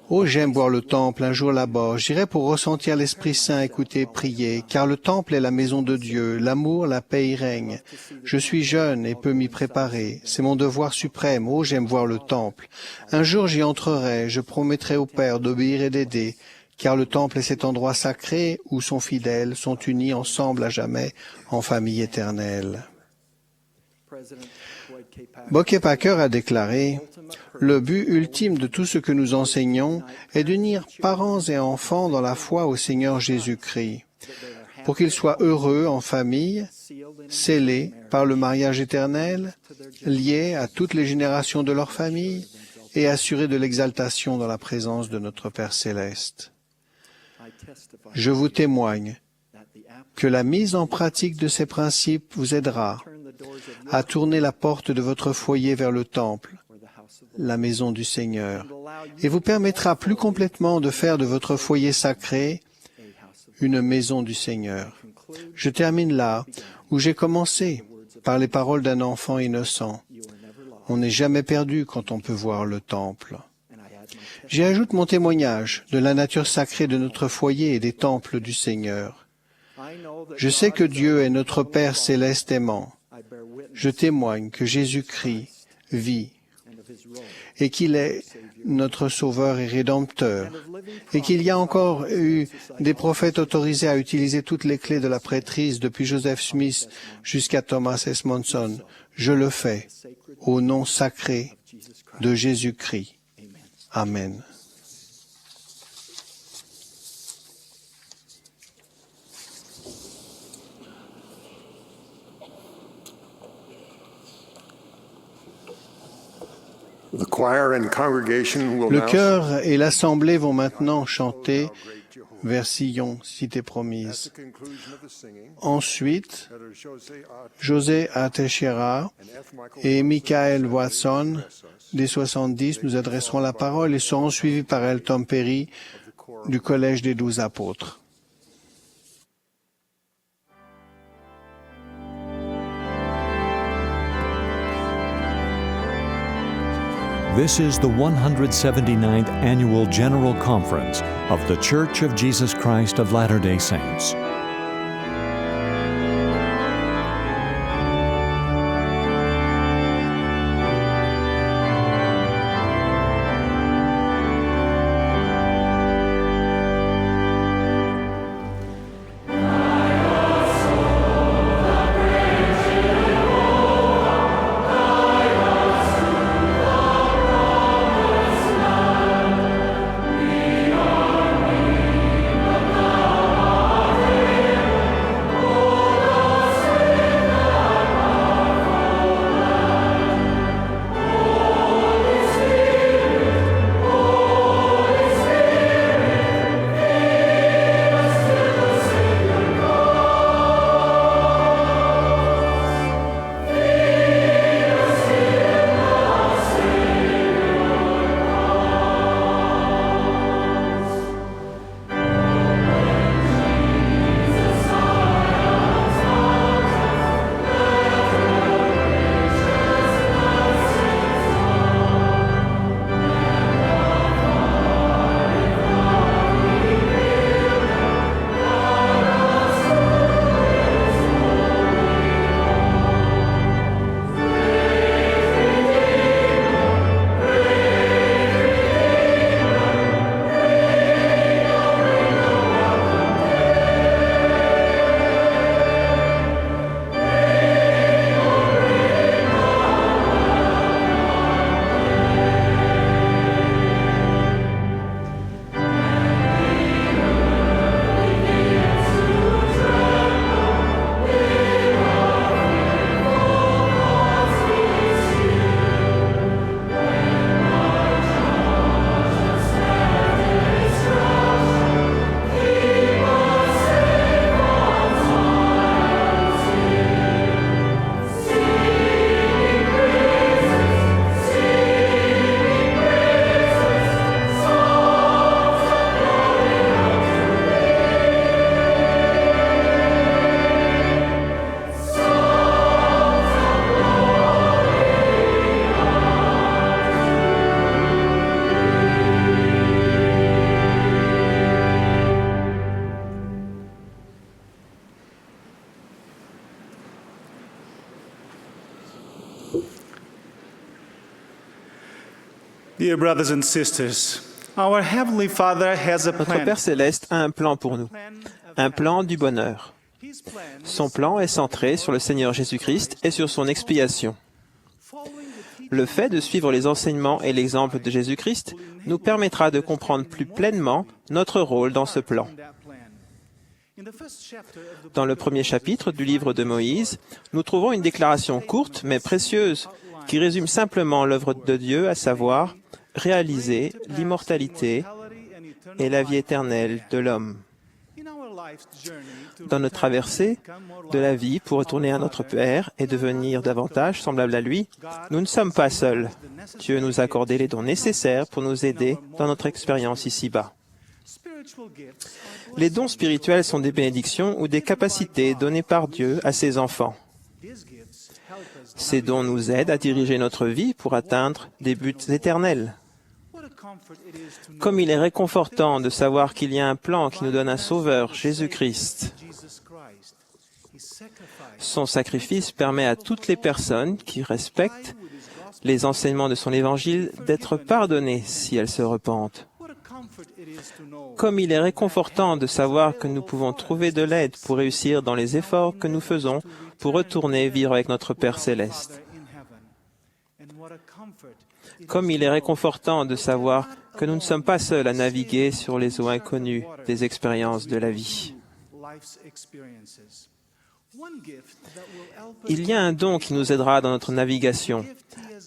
Oh, j'aime voir le temple un jour là-bas. J'irai pour ressentir l'Esprit Saint, écouter, prier, car le temple est la maison de Dieu. L'amour, la paix y règne. Je suis jeune et peux m'y préparer. C'est mon devoir suprême. Oh, j'aime voir le temple. Un jour j'y entrerai. Je promettrai au Père d'obéir et d'aider, car le temple est cet endroit sacré où sont fidèles, sont unis ensemble à jamais en famille éternelle. Boyd K. Packer a déclaré « Le but ultime de tout ce que nous enseignons est d'unir parents et enfants dans la foi au Seigneur Jésus-Christ, pour qu'ils soient heureux en famille, scellés par le mariage éternel, liés à toutes les générations de leur famille et assuré de l'exaltation dans la présence de notre Père céleste. Je vous témoigne que la mise en pratique de ces principes vous aidera à tourner la porte de votre foyer vers le temple, la maison du Seigneur, et vous permettra plus complètement de faire de votre foyer sacré une maison du Seigneur. Je termine là où j'ai commencé, par les paroles d'un enfant innocent. On n'est jamais perdu quand on peut voir le temple. J'y ajoute mon témoignage de la nature sacrée de notre foyer et des temples du Seigneur. Je sais que Dieu est notre Père céleste aimant. Je témoigne que Jésus-Christ vit et qu'il est notre Sauveur et Rédempteur, et qu'il y a encore eu des prophètes autorisés à utiliser toutes les clés de la prêtrise depuis Joseph Smith jusqu'à Thomas S. Monson. Je le fais au nom sacré de Jésus-Christ. Amen. Le chœur et l'assemblée vont maintenant chanter vers Sion, cité promise. Ensuite, José A. Teixeira et Michael Watson, des 70, nous adresseront la parole et seront suivis par Elton Perry du Collège des 12 apôtres. This is the 179th Annual General Conference of The Church of Jesus Christ of Latter-day Saints. Dear brothers and sisters, our Heavenly Father has a Notre plan. Père céleste a un plan pour nous, un plan du bonheur. Son plan est centré sur le Seigneur Jésus-Christ et sur son expiation. Le fait de suivre les enseignements et l'exemple de Jésus-Christ nous permettra de comprendre plus pleinement notre rôle dans ce plan. Dans le premier chapitre du livre de Moïse, nous trouvons une déclaration courte mais précieuse qui résume simplement l'œuvre de Dieu, à savoir réaliser l'immortalité et la vie éternelle de l'homme. Dans notre traversée de la vie pour retourner à notre Père et devenir davantage semblable à lui, nous ne sommes pas seuls. Dieu nous a accordé les dons nécessaires pour nous aider dans notre expérience ici-bas. Les dons spirituels sont des bénédictions ou des capacités données par Dieu à ses enfants. Ces dons nous aident à diriger notre vie pour atteindre des buts éternels. Comme il est réconfortant de savoir qu'il y a un plan qui nous donne un Sauveur, Jésus-Christ. Son sacrifice permet à toutes les personnes qui respectent les enseignements de son Évangile d'être pardonnées si elles se repentent. Comme il est réconfortant de savoir que nous pouvons trouver de l'aide pour réussir dans les efforts que nous faisons pour retourner vivre avec notre Père céleste. Comme il est réconfortant de savoir que nous ne sommes pas seuls à naviguer sur les eaux inconnues des expériences de la vie. Il y a un don qui nous aidera dans notre navigation,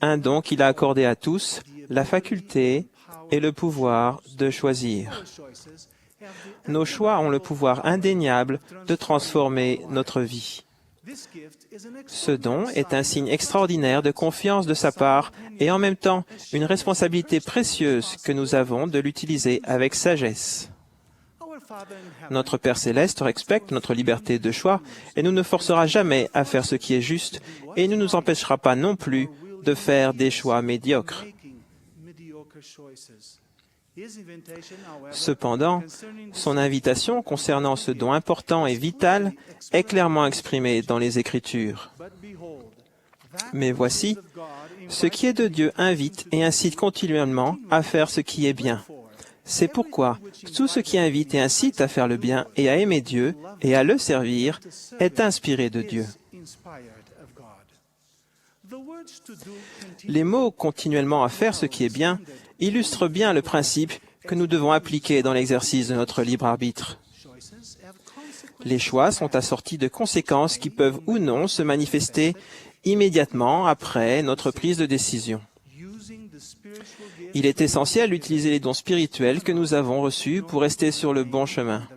un don qu'il a accordé à tous, la faculté et le pouvoir de choisir. Nos choix ont le pouvoir indéniable de transformer notre vie. Ce don est un signe extraordinaire de confiance de sa part et en même temps une responsabilité précieuse que nous avons de l'utiliser avec sagesse. Notre Père céleste respecte notre liberté de choix et ne nous forcera jamais à faire ce qui est juste et ne nous empêchera pas non plus de faire des choix médiocres. Cependant, son invitation concernant ce don important et vital est clairement exprimée dans les Écritures. Mais voici, ce qui est de Dieu invite et incite continuellement à faire ce qui est bien. C'est pourquoi tout ce qui invite et incite à faire le bien et à aimer Dieu et à le servir est inspiré de Dieu. Les mots « continuellement à faire ce qui est bien » illustrent bien le principe que nous devons appliquer dans l'exercice de notre libre arbitre. Les choix sont assortis de conséquences qui peuvent ou non se manifester immédiatement après notre prise de décision. Il est essentiel d'utiliser les dons spirituels que nous avons reçus pour rester sur le bon chemin.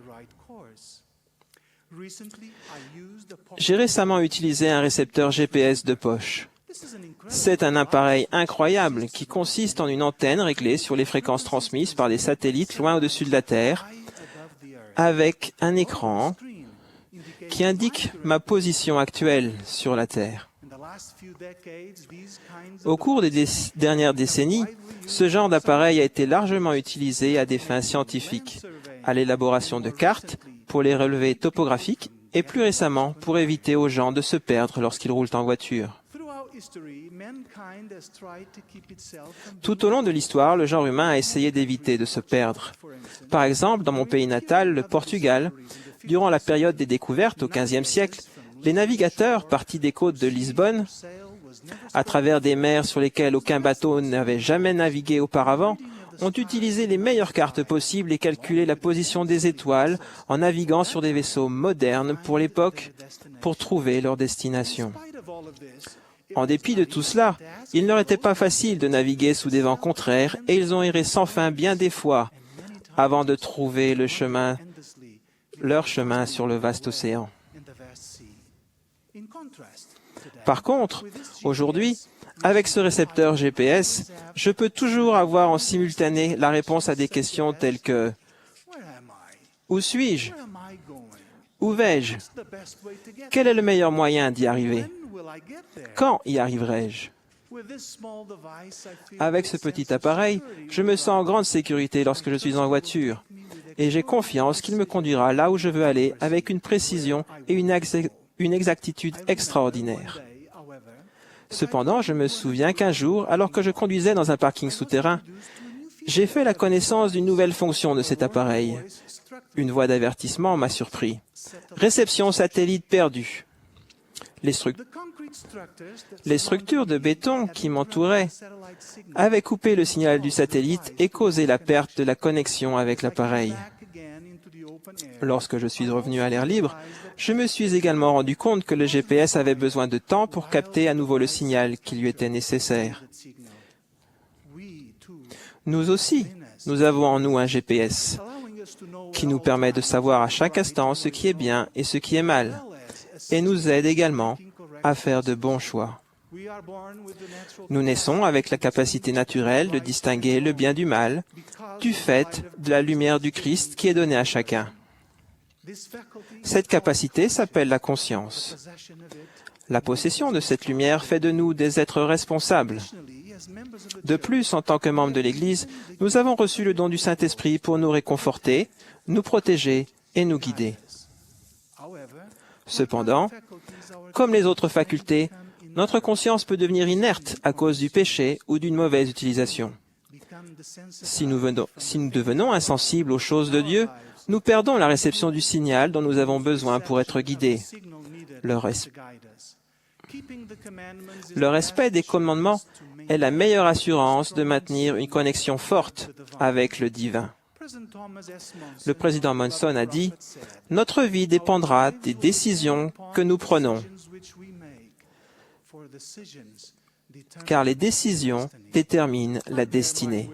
J'ai récemment utilisé un récepteur GPS de poche. C'est un appareil incroyable qui consiste en une antenne réglée sur les fréquences transmises par des satellites loin au-dessus de la Terre, avec un écran qui indique ma position actuelle sur la Terre. Au cours des dernières décennies, ce genre d'appareil a été largement utilisé à des fins scientifiques, à l'élaboration de cartes, pour les relevés topographiques et plus récemment pour éviter aux gens de se perdre lorsqu'ils roulent en voiture. Tout au long de l'histoire, le genre humain a essayé d'éviter de se perdre. Par exemple, dans mon pays natal, le Portugal, durant la période des découvertes au XVe siècle, les navigateurs partis des côtes de Lisbonne, à travers des mers sur lesquelles aucun bateau n'avait jamais navigué auparavant, ont utilisé les meilleures cartes possibles et calculé la position des étoiles en naviguant sur des vaisseaux modernes pour l'époque pour trouver leur destination. En dépit de tout cela, il ne leur était pas facile de naviguer sous des vents contraires et ils ont erré sans fin bien des fois avant de trouver leur chemin sur le vaste océan. Par contre, aujourd'hui, avec ce récepteur GPS, je peux toujours avoir en simultané la réponse à des questions telles que « Où suis-je ? Où vais-je ? Quel est le meilleur moyen d'y arriver ? Quand y arriverai-je ? » Avec ce petit appareil, je me sens en grande sécurité lorsque je suis en voiture et j'ai confiance qu'il me conduira là où je veux aller avec une précision et une exactitude extraordinaire. Cependant, je me souviens qu'un jour, alors que je conduisais dans un parking souterrain, j'ai fait la connaissance d'une nouvelle fonction de cet appareil. Une voix d'avertissement m'a surpris. « Réception satellite perdue ». Les structures de béton qui m'entouraient avaient coupé le signal du satellite et causé la perte de la connexion avec l'appareil. Lorsque je suis revenu à l'air libre, je me suis également rendu compte que le GPS avait besoin de temps pour capter à nouveau le signal qui lui était nécessaire. Nous aussi, nous avons en nous un GPS qui nous permet de savoir à chaque instant ce qui est bien et ce qui est mal, et nous aide également à faire de bons choix. Nous naissons avec la capacité naturelle de distinguer le bien du mal, du fait de la lumière du Christ qui est donnée à chacun. Cette capacité s'appelle la conscience. La possession de cette lumière fait de nous des êtres responsables. De plus, en tant que membres de l'Église, nous avons reçu le don du Saint-Esprit pour nous réconforter, nous protéger et nous guider. Cependant, comme les autres facultés, notre conscience peut devenir inerte à cause du péché ou d'une mauvaise utilisation. Si nous devenons insensibles aux choses de Dieu, nous perdons la réception du signal dont nous avons besoin pour être guidés. Le respect des commandements est la meilleure assurance de maintenir une connexion forte avec le divin. Le président Monson a dit « Notre vie dépendra des décisions que nous prenons, car les décisions déterminent la destinée. »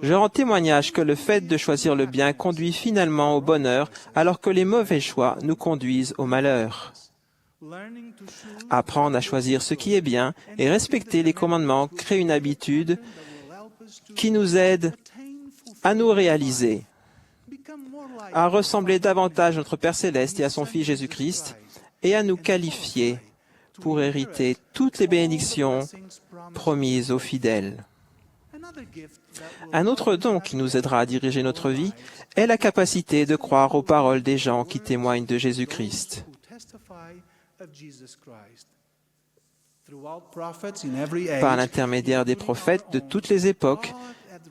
Je rends témoignage que le fait de choisir le bien conduit finalement au bonheur, alors que les mauvais choix nous conduisent au malheur. Apprendre à choisir ce qui est bien et respecter les commandements crée une habitude qui nous aide à nous réaliser, à ressembler davantage à notre Père Céleste et à son Fils Jésus-Christ, et à nous qualifier pour hériter toutes les bénédictions promises aux fidèles. Un autre don qui nous aidera à diriger notre vie est la capacité de croire aux paroles des gens qui témoignent de Jésus-Christ. Par l'intermédiaire des prophètes de toutes les époques,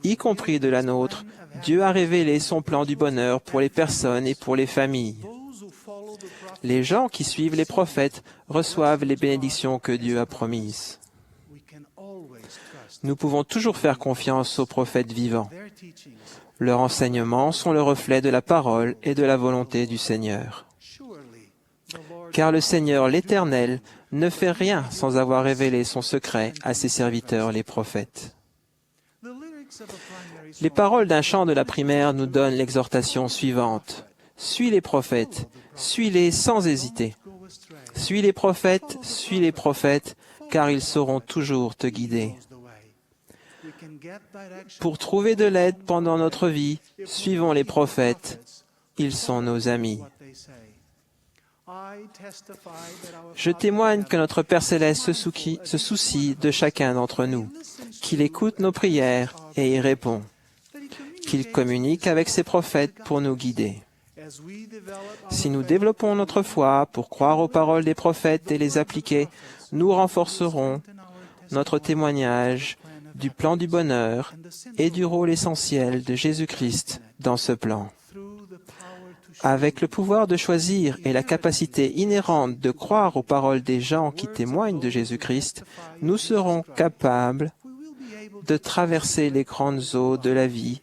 y compris de la nôtre, Dieu a révélé son plan du bonheur pour les personnes et pour les familles. Les gens qui suivent les prophètes reçoivent les bénédictions que Dieu a promises. Nous pouvons toujours faire confiance aux prophètes vivants. Leurs enseignements sont le reflet de la parole et de la volonté du Seigneur. Car le Seigneur, l'Éternel, ne fait rien sans avoir révélé son secret à ses serviteurs, les prophètes. Les paroles d'un chant de la primaire nous donnent l'exhortation suivante. Suis les prophètes, suis-les sans hésiter. Suis les prophètes, car ils sauront toujours te guider. Pour trouver de l'aide pendant notre vie, suivons les prophètes, ils sont nos amis. Je témoigne que notre Père Céleste se soucie de chacun d'entre nous, qu'il écoute nos prières et y répond, qu'il communique avec ses prophètes pour nous guider. Si nous développons notre foi pour croire aux paroles des prophètes et les appliquer, nous renforcerons notre témoignage du plan du bonheur et du rôle essentiel de Jésus-Christ dans ce plan. Avec le pouvoir de choisir et la capacité inhérente de croire aux paroles des gens qui témoignent de Jésus-Christ, nous serons capables de traverser les grandes eaux de la vie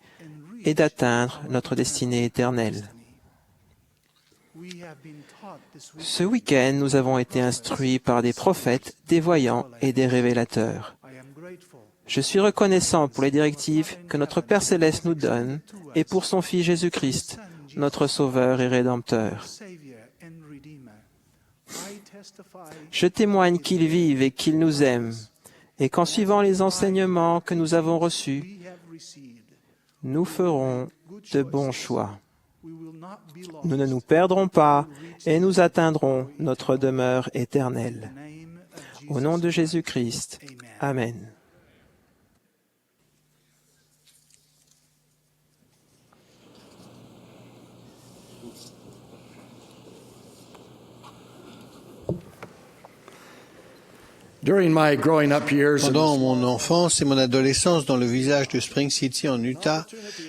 et d'atteindre notre destinée éternelle. Ce week-end, nous avons été instruits par des prophètes, des voyants et des révélateurs. Je suis reconnaissant pour les directives que notre Père Céleste nous donne et pour son Fils Jésus-Christ, notre Sauveur et Rédempteur. Je témoigne qu'il vive et qu'il nous aime, et qu'en suivant les enseignements que nous avons reçus, nous ferons de bons choix. Nous ne nous perdrons pas et nous atteindrons notre demeure éternelle. Au nom de Jésus-Christ, Amen. Pendant mon enfance et mon adolescence dans le village de Spring City en Utah,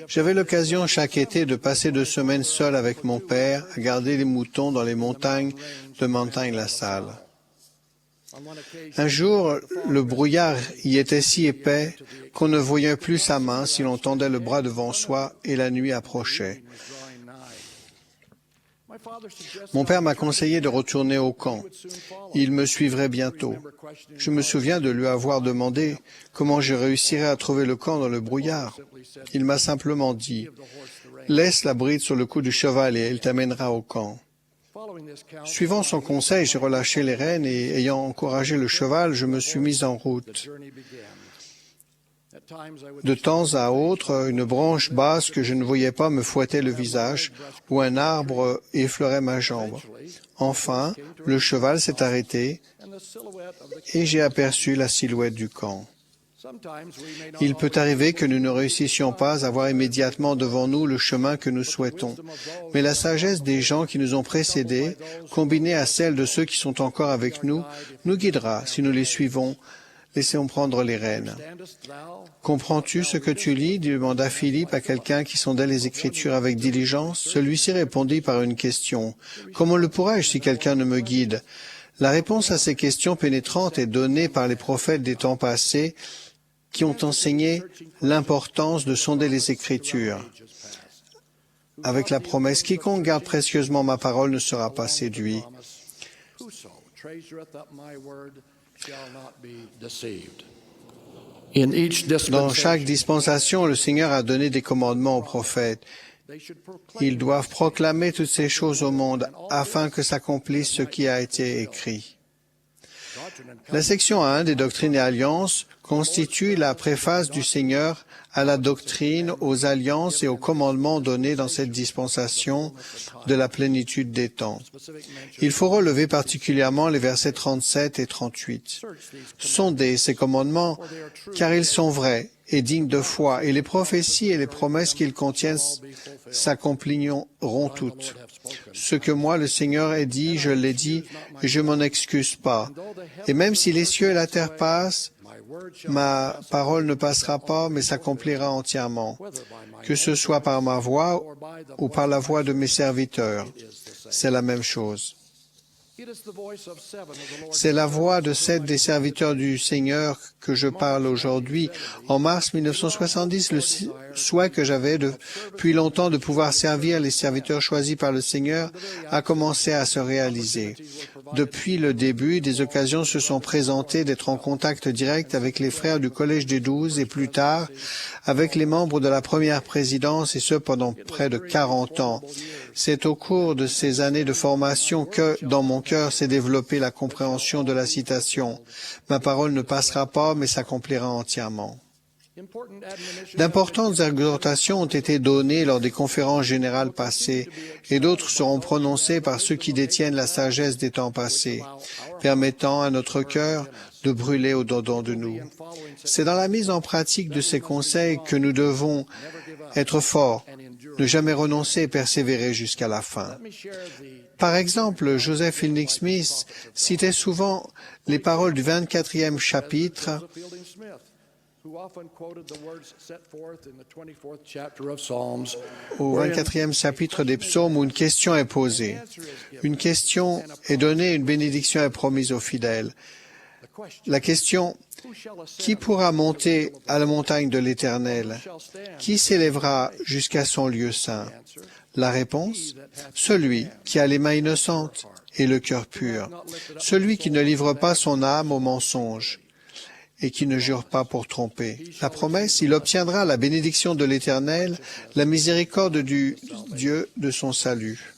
j'avais l'occasion chaque été de passer 2 semaines seul avec mon père à garder les moutons dans les montagnes de Montagne-la-Salle. Un jour, le brouillard y était si épais qu'on ne voyait plus sa main si l'on tendait le bras devant soi et la nuit approchait. Mon père m'a conseillé de retourner au camp. Il me suivrait bientôt. Je me souviens de lui avoir demandé comment je réussirais à trouver le camp dans le brouillard. Il m'a simplement dit, « Laisse la bride sur le cou du cheval et elle t'amènera au camp. » Suivant son conseil, j'ai relâché les rênes et, ayant encouragé le cheval, je me suis mis en route. De temps à autre, une branche basse que je ne voyais pas me fouettait le visage, ou un arbre effleurait ma jambe. Enfin, le cheval s'est arrêté et j'ai aperçu la silhouette du camp. Il peut arriver que nous ne réussissions pas à voir immédiatement devant nous le chemin que nous souhaitons, mais la sagesse des gens qui nous ont précédés, combinée à celle de ceux qui sont encore avec nous, nous guidera si nous les suivons. Laissons prendre les rênes. Comprends-tu ce que tu lis? Demanda Philippe à quelqu'un qui sondait les Écritures avec diligence. Celui-ci répondit par une question. Comment le pourrais-je si quelqu'un ne me guide? La réponse à ces questions pénétrantes est donnée par les prophètes des temps passés qui ont enseigné l'importance de sonder les Écritures. Avec la promesse, quiconque garde précieusement ma parole ne sera pas séduit. Dans chaque dispensation, le Seigneur a donné des commandements aux prophètes. Ils doivent proclamer toutes ces choses au monde afin que s'accomplisse ce qui a été écrit. La section 1 des Doctrines et Alliances constitue la préface du Seigneur à la doctrine, aux alliances et aux commandements donnés dans cette dispensation de la plénitude des temps. Il faut relever particulièrement les versets 37 et 38. Sondez ces commandements, car ils sont vrais et dignes de foi, et les prophéties et les promesses qu'ils contiennent s'accompliront toutes. Ce que moi, le Seigneur, ai dit, je l'ai dit, et je m'en excuse pas. Et même si les cieux et la terre passent, ma parole ne passera pas, mais s'accomplira entièrement, que ce soit par ma voix ou par la voix de mes serviteurs. C'est la même chose. C'est la voix de 7 des serviteurs du Seigneur que je parle aujourd'hui. En mars 1970, le souhait que j'avais depuis longtemps de pouvoir servir les serviteurs choisis par le Seigneur a commencé à se réaliser. Depuis le début, des occasions se sont présentées d'être en contact direct avec les frères du Collège des 12 et plus tard avec les membres de la première présidence, et ce pendant près de 40 ans. C'est au cours de ces années de formation que, dans mon cœur, s'est développée la compréhension de la citation. Ma parole ne passera pas, mais s'accomplira entièrement. D'importantes exhortations ont été données lors des conférences générales passées, et d'autres seront prononcées par ceux qui détiennent la sagesse des temps passés, permettant à notre cœur de brûler au-dedans de nous. C'est dans la mise en pratique de ces conseils que nous devons être forts, ne jamais renoncer et persévérer jusqu'à la fin. Par exemple, Joseph Fielding Smith citait souvent les paroles du 24e chapitre au 24e chapitre des Psaumes où une question est posée. Une question est donnée, une bénédiction est promise aux fidèles. La question, qui pourra monter à la montagne de l'Éternel? Qui s'élèvera jusqu'à son lieu saint? La réponse, celui qui a les mains innocentes et le cœur pur, celui qui ne livre pas son âme au mensonge et qui ne jure pas pour tromper. La promesse, il obtiendra la bénédiction de l'Éternel, la miséricorde du Dieu de son salut.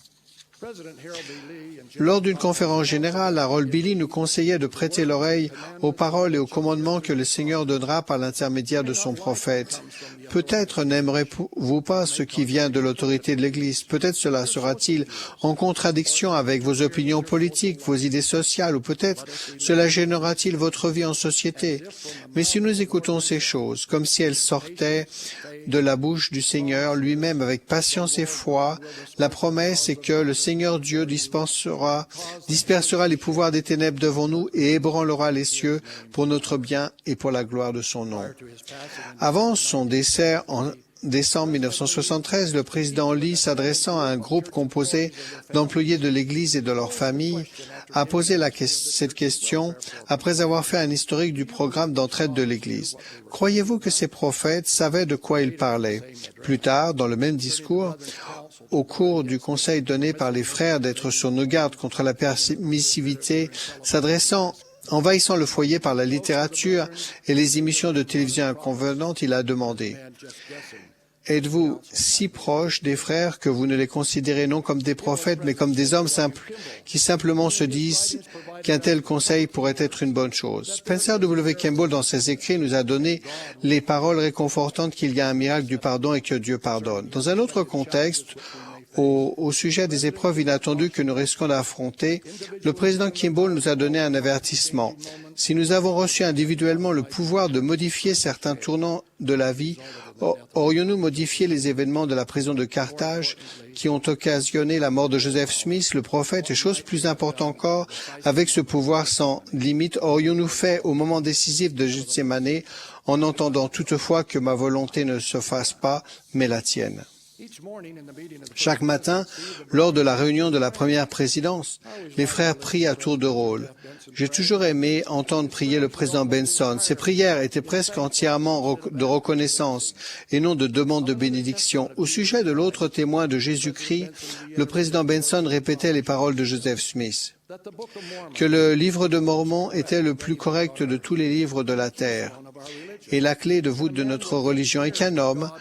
Lors d'une conférence générale, Harold Billy nous conseillait de prêter l'oreille aux paroles et aux commandements que le Seigneur donnera par l'intermédiaire de son prophète. Peut-être n'aimerez-vous pas ce qui vient de l'autorité de l'Église. Peut-être cela sera-t-il en contradiction avec vos opinions politiques, vos idées sociales, ou peut-être cela gênera-t-il votre vie en société. Mais si nous écoutons ces choses, comme si elles sortaient de la bouche du Seigneur lui-même avec patience et foi, la promesse est que le Seigneur Dieu dispersera les pouvoirs des ténèbres devant nous et ébranlera les cieux pour notre bien et pour la gloire de son nom. Avant son décès en décembre 1973, le président Lee, s'adressant à un groupe composé d'employés de l'Église et de leurs familles, a posé cette question après avoir fait un historique du programme d'entraide de l'Église. Croyez-vous que ces prophètes savaient de quoi ils parlaient? Plus tard, dans le même discours, au cours du conseil donné par les frères d'être sur nos gardes contre la permissivité, envahissant le foyer par la littérature et les émissions de télévision inconvenantes, il a demandé: êtes-vous si proches des frères que vous ne les considérez non comme des prophètes, mais comme des hommes simples qui simplement se disent qu'un tel conseil pourrait être une bonne chose? Spencer W. Kimball, dans ses écrits, nous a donné les paroles réconfortantes qu'il y a un miracle du pardon et que Dieu pardonne. Dans un autre contexte, au sujet des épreuves inattendues que nous risquons d'affronter, le président Kimball nous a donné un avertissement. Si nous avons reçu individuellement le pouvoir de modifier certains tournants de la vie, aurions-nous modifié les événements de la prison de Carthage qui ont occasionné la mort de Joseph Smith, le prophète, et chose plus importante encore, avec ce pouvoir sans limite, aurions-nous fait au moment décisif de Gethsémane, en entendant toutefois que ma volonté ne se fasse pas, mais la tienne? Chaque matin, lors de la réunion de la première présidence, les frères prient à tour de rôle. J'ai toujours aimé entendre prier le président Benson. Ses prières étaient presque entièrement de reconnaissance et non de demande de bénédiction. Au sujet de l'autre témoin de Jésus-Christ, le président Benson répétait les paroles de Joseph Smith, que le livre de Mormon était le plus correct de tous les livres de la terre et la clé de voûte de notre religion, et qu'un homme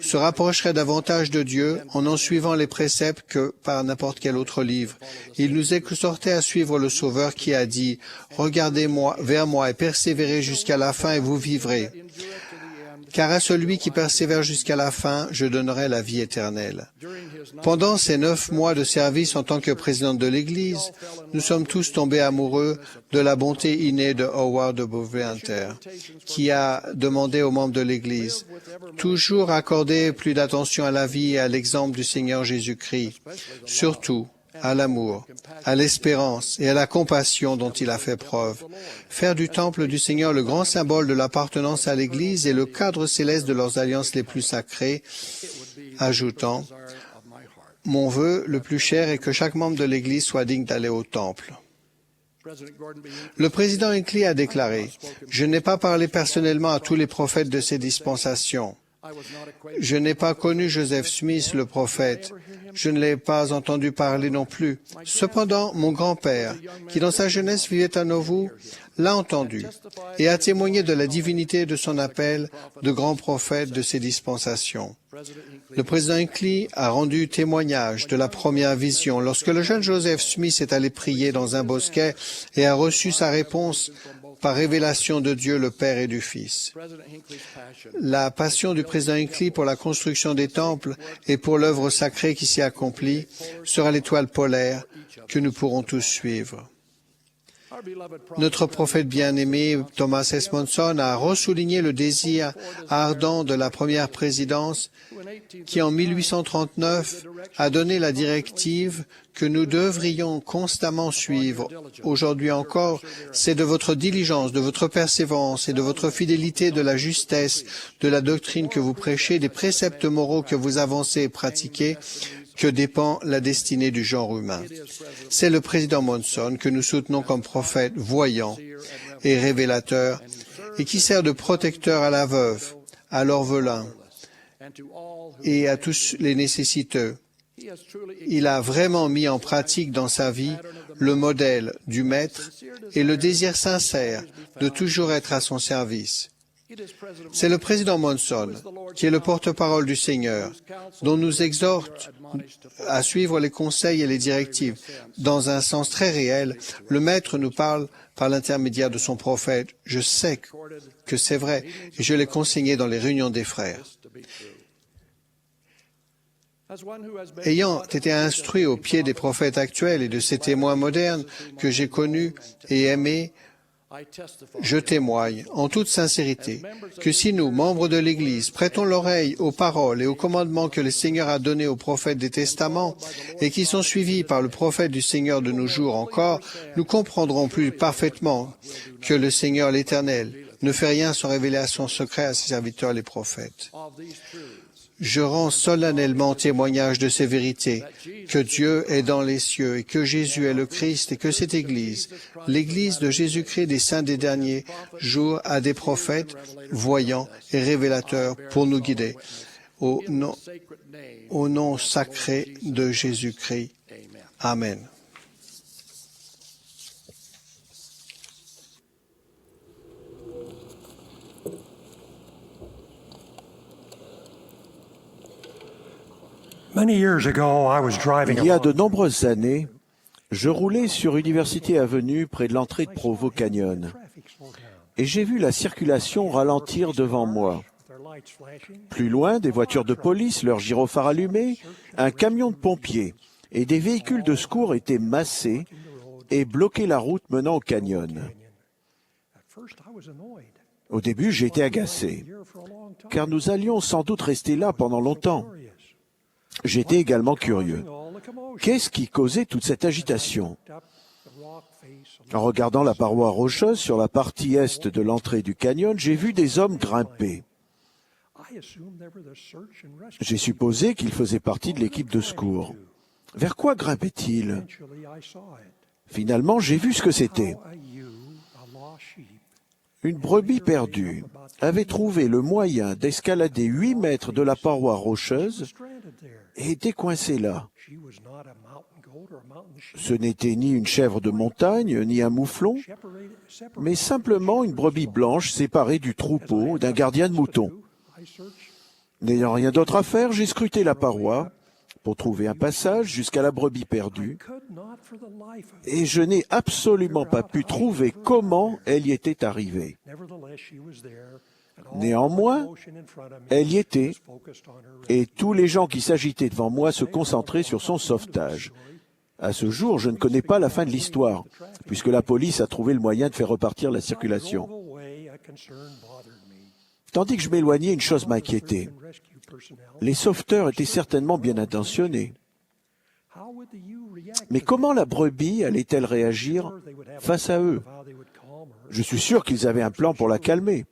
se rapprocherait davantage de Dieu en suivant les préceptes que par n'importe quel autre livre. Il nous exhortait à suivre le Sauveur qui a dit « Regardez-moi vers moi et persévérez jusqu'à la fin et vous vivrez. Car à celui qui persévère jusqu'à la fin, je donnerai la vie éternelle. » Pendant ces 9 mois de service en tant que président de l'Église, nous sommes tous tombés amoureux de la bonté innée de Howard W. Hunter, qui a demandé aux membres de l'Église « Toujours accorder plus d'attention à la vie et à l'exemple du Seigneur Jésus-Christ, surtout à l'amour, à l'espérance et à la compassion dont il a fait preuve. Faire du temple du Seigneur le grand symbole de l'appartenance à l'Église et le cadre céleste de leurs alliances les plus sacrées, ajoutant « Mon vœu le plus cher est que chaque membre de l'Église soit digne d'aller au temple. » Le président Hinckley a déclaré « Je n'ai pas parlé personnellement à tous les prophètes de ces dispensations. Je n'ai pas connu Joseph Smith, le prophète. Je ne l'ai pas entendu parler non plus. Cependant, mon grand-père, qui dans sa jeunesse vivait à Nauvoo, l'a entendu et a témoigné de la divinité de son appel de grand prophète de ces dispensations. Le président Hinckley a rendu témoignage de la première vision lorsque le jeune Joseph Smith est allé prier dans un bosquet et a reçu sa réponse par révélation de Dieu le Père et du Fils. La passion du président Hinckley pour la construction des temples et pour l'œuvre sacrée qui s'y accomplit sera l'étoile polaire que nous pourrons tous suivre. Notre prophète bien-aimé, Thomas S. Monson, a ressouligné le désir ardent de la première présidence qui, en 1839, a donné la directive que nous devrions constamment suivre. Aujourd'hui encore, c'est de votre diligence, de votre persévérance et de votre fidélité, de la justesse, de la doctrine que vous prêchez, des préceptes moraux que vous avancez et pratiquez, que dépend la destinée du genre humain. C'est le président Monson que nous soutenons comme prophète voyant et révélateur et qui sert de protecteur à la veuve, à l'orphelin et à tous les nécessiteux. Il a vraiment mis en pratique dans sa vie le modèle du Maître et le désir sincère de toujours être à son service. C'est le président Monson, qui est le porte-parole du Seigneur, dont nous exhorte à suivre les conseils et les directives. Dans un sens très réel, le Maître nous parle par l'intermédiaire de son prophète. Je sais que c'est vrai et je l'ai consigné dans les réunions des frères. Ayant été instruit au pied des prophètes actuels et de ces témoins modernes que j'ai connus et aimés, je témoigne en toute sincérité que si nous, membres de l'Église, prêtons l'oreille aux paroles et aux commandements que le Seigneur a donnés aux prophètes des Testaments et qui sont suivis par le prophète du Seigneur de nos jours encore, nous comprendrons plus parfaitement que le Seigneur l'Éternel ne fait rien sans révélation secrète à ses serviteurs les prophètes. Je rends solennellement témoignage de ces vérités, que Dieu est dans les cieux et que Jésus est le Christ et que cette Église, l'Église de Jésus-Christ des saints des derniers jours, a des prophètes, voyants et révélateurs pour nous guider. au nom sacré de Jésus-Christ. Amen. Il y a de nombreuses années, je roulais sur University Avenue près de l'entrée de Provo Canyon et j'ai vu la circulation ralentir devant moi. Plus loin, des voitures de police, leurs gyrophares allumés, un camion de pompiers et des véhicules de secours étaient massés et bloquaient la route menant au canyon. Au début, j'étais agacé, car nous allions sans doute rester là pendant longtemps. J'étais également curieux. Qu'est-ce qui causait toute cette agitation? En regardant la paroi rocheuse sur la partie est de l'entrée du canyon, j'ai vu des hommes grimper. J'ai supposé qu'ils faisaient partie de l'équipe de secours. Vers quoi grimpaient-ils? Finalement, j'ai vu ce que c'était. Une brebis perdue avait trouvé le moyen d'escalader 8 mètres de la paroi rocheuse et était coincée là. Ce n'était ni une chèvre de montagne, ni un mouflon, mais simplement une brebis blanche séparée du troupeau d'un gardien de moutons. N'ayant rien d'autre à faire, j'ai scruté la paroi pour trouver un passage jusqu'à la brebis perdue, et je n'ai absolument pas pu trouver comment elle y était arrivée. Néanmoins, elle y était, et tous les gens qui s'agitaient devant moi se concentraient sur son sauvetage. À ce jour, je ne connais pas la fin de l'histoire, puisque la police a trouvé le moyen de faire repartir la circulation. Tandis que je m'éloignais, une chose m'inquiétait. Les sauveteurs étaient certainement bien intentionnés. Mais comment la brebis allait-elle réagir face à eux? Je suis sûr qu'ils avaient un plan pour la calmer.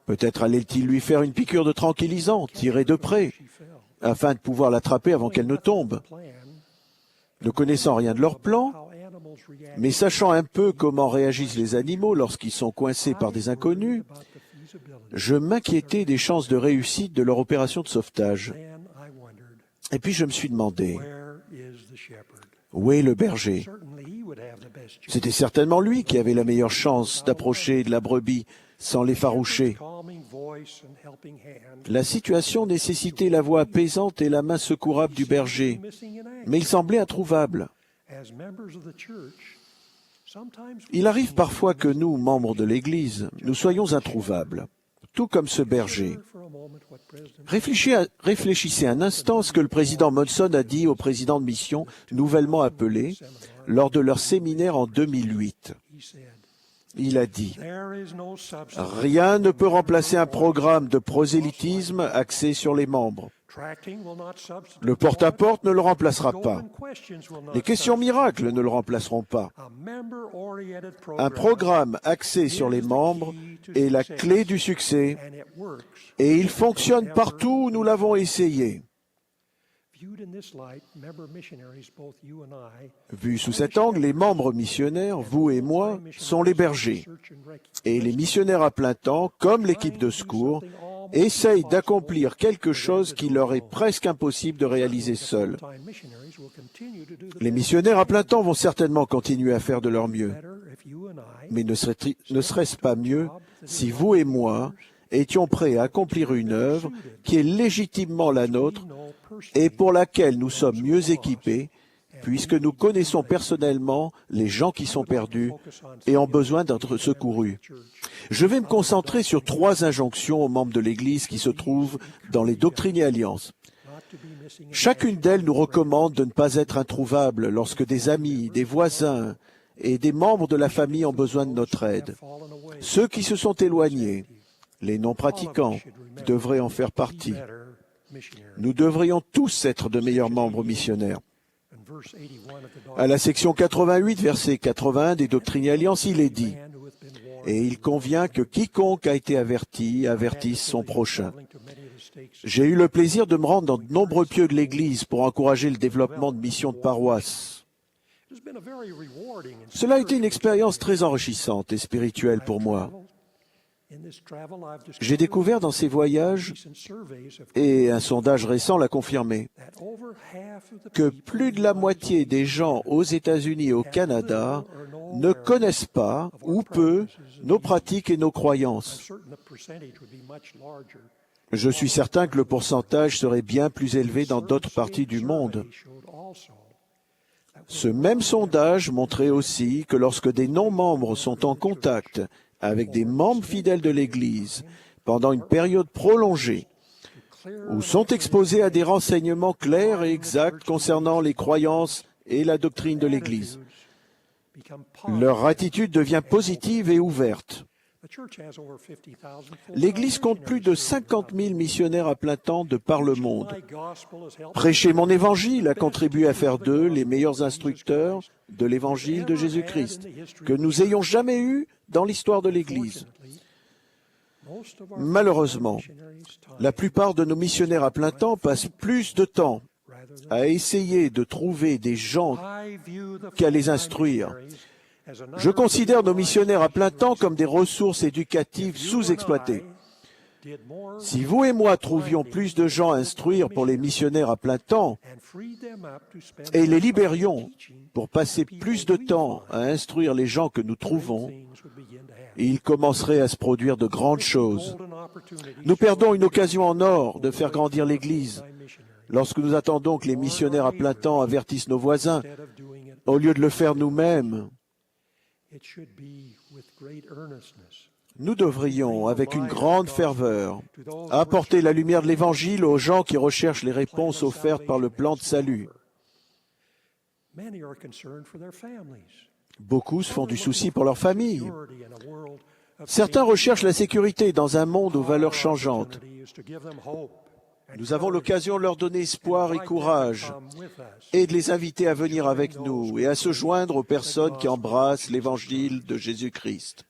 Peut-être allaient-ils lui faire une piqûre de tranquillisant, tirée de près, afin de pouvoir l'attraper avant qu'elle ne tombe. Ne connaissant rien de leur plan, mais sachant un peu comment réagissent les animaux lorsqu'ils sont coincés par des inconnus, je m'inquiétais des chances de réussite de leur opération de sauvetage. Et puis je me suis demandé, où est le berger? C'était certainement lui qui avait la meilleure chance d'approcher de la brebis sans l'effaroucher. La situation nécessitait la voix apaisante et la main secourable du berger, mais il semblait introuvable. Il arrive parfois que nous, membres de l'Église, nous soyons introuvables, tout comme ce berger. Réfléchissez un instant à ce que le président Monson a dit aux présidents de mission nouvellement appelés lors de leur séminaire en 2008. Il a dit « Rien ne peut remplacer un programme de prosélytisme axé sur les membres. Le porte-à-porte ne le remplacera pas. Les questions miracles ne le remplaceront pas. Un programme axé sur les membres est la clé du succès et il fonctionne partout où nous l'avons essayé. » Vu sous cet angle, les membres missionnaires, vous et moi, sont les bergers. Et les missionnaires à plein temps, comme l'équipe de secours, essayent d'accomplir quelque chose qui leur est presque impossible de réaliser seuls. Les missionnaires à plein temps vont certainement continuer à faire de leur mieux. Mais ne serait-ce pas mieux si vous et moi étions prêts à accomplir une œuvre qui est légitimement la nôtre et pour laquelle nous sommes mieux équipés, puisque nous connaissons personnellement les gens qui sont perdus et ont besoin d'être secourus. Je vais me concentrer sur 3 injonctions aux membres de l'Église qui se trouvent dans les Doctrines et Alliances. Chacune d'elles nous recommande de ne pas être introuvables lorsque des amis, des voisins et des membres de la famille ont besoin de notre aide. Ceux qui se sont éloignés, les non-pratiquants, devraient en faire partie. Nous devrions tous être de meilleurs membres missionnaires. À la section 88, verset 81 des Doctrines et Alliances, il est dit « Et il convient que quiconque a été averti, avertisse son prochain. » J'ai eu le plaisir de me rendre dans de nombreux pieux de l'Église pour encourager le développement de missions de paroisse. Cela a été une expérience très enrichissante et spirituelle pour moi. J'ai découvert dans ces voyages, et un sondage récent l'a confirmé, que plus de la moitié des gens aux États-Unis et au Canada ne connaissent pas ou peu nos pratiques et nos croyances. Je suis certain que le pourcentage serait bien plus élevé dans d'autres parties du monde. Ce même sondage montrait aussi que lorsque des non-membres sont en contact avec des membres fidèles de l'Église pendant une période prolongée, ou sont exposés à des renseignements clairs et exacts concernant les croyances et la doctrine de l'Église, leur attitude devient positive et ouverte. L'Église compte plus de 50 000 missionnaires à plein temps de par le monde. Prêcher mon Évangile a contribué à faire d'eux les meilleurs instructeurs de l'Évangile de Jésus-Christ que nous ayons jamais eu dans l'histoire de l'Église. Malheureusement, la plupart de nos missionnaires à plein temps passent plus de temps à essayer de trouver des gens qu'à les instruire. Je considère nos missionnaires à plein temps comme des ressources éducatives sous-exploitées. Si vous et moi trouvions plus de gens à instruire pour les missionnaires à plein temps et les libérions pour passer plus de temps à instruire les gens que nous trouvons, il commencerait à se produire de grandes choses. Nous perdons une occasion en or de faire grandir l'Église lorsque nous attendons que les missionnaires à plein temps avertissent nos voisins au lieu de le faire nous-mêmes. Nous devrions, avec une grande ferveur, apporter la lumière de l'Évangile aux gens qui recherchent les réponses offertes par le plan de salut. Beaucoup se font du souci pour leur famille. Certains recherchent la sécurité dans un monde aux valeurs changeantes. Nous avons l'occasion de leur donner espoir et courage et de les inviter à venir avec nous et à se joindre aux personnes qui embrassent l'Évangile de Jésus-Christ.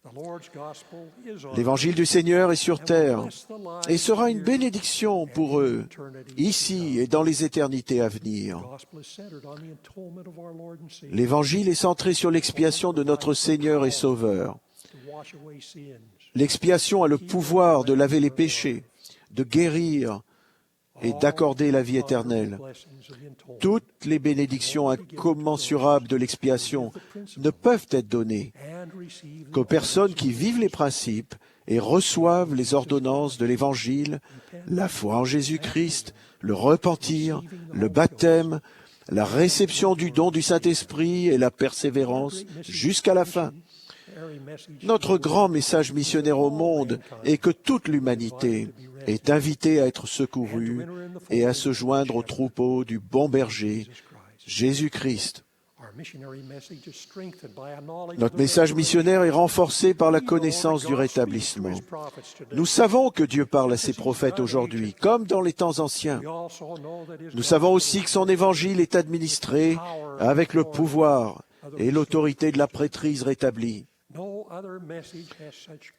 L'Évangile du Seigneur est sur terre et sera une bénédiction pour eux, ici et dans les éternités à venir. L'Évangile est centré sur l'expiation de notre Seigneur et Sauveur. L'expiation a le pouvoir de laver les péchés, de guérir et d'accorder la vie éternelle. Toutes les bénédictions incommensurables de l'expiation ne peuvent être données qu'aux personnes qui vivent les principes et reçoivent les ordonnances de l'Évangile, la foi en Jésus-Christ, le repentir, le baptême, la réception du don du Saint-Esprit et la persévérance jusqu'à la fin. Notre grand message missionnaire au monde est que toute l'humanité est invitée à être secourue et à se joindre au troupeau du bon berger, Jésus-Christ. Notre message missionnaire est renforcé par la connaissance du rétablissement. Nous savons que Dieu parle à ses prophètes aujourd'hui, comme dans les temps anciens. Nous savons aussi que son évangile est administré avec le pouvoir et l'autorité de la prêtrise rétablie.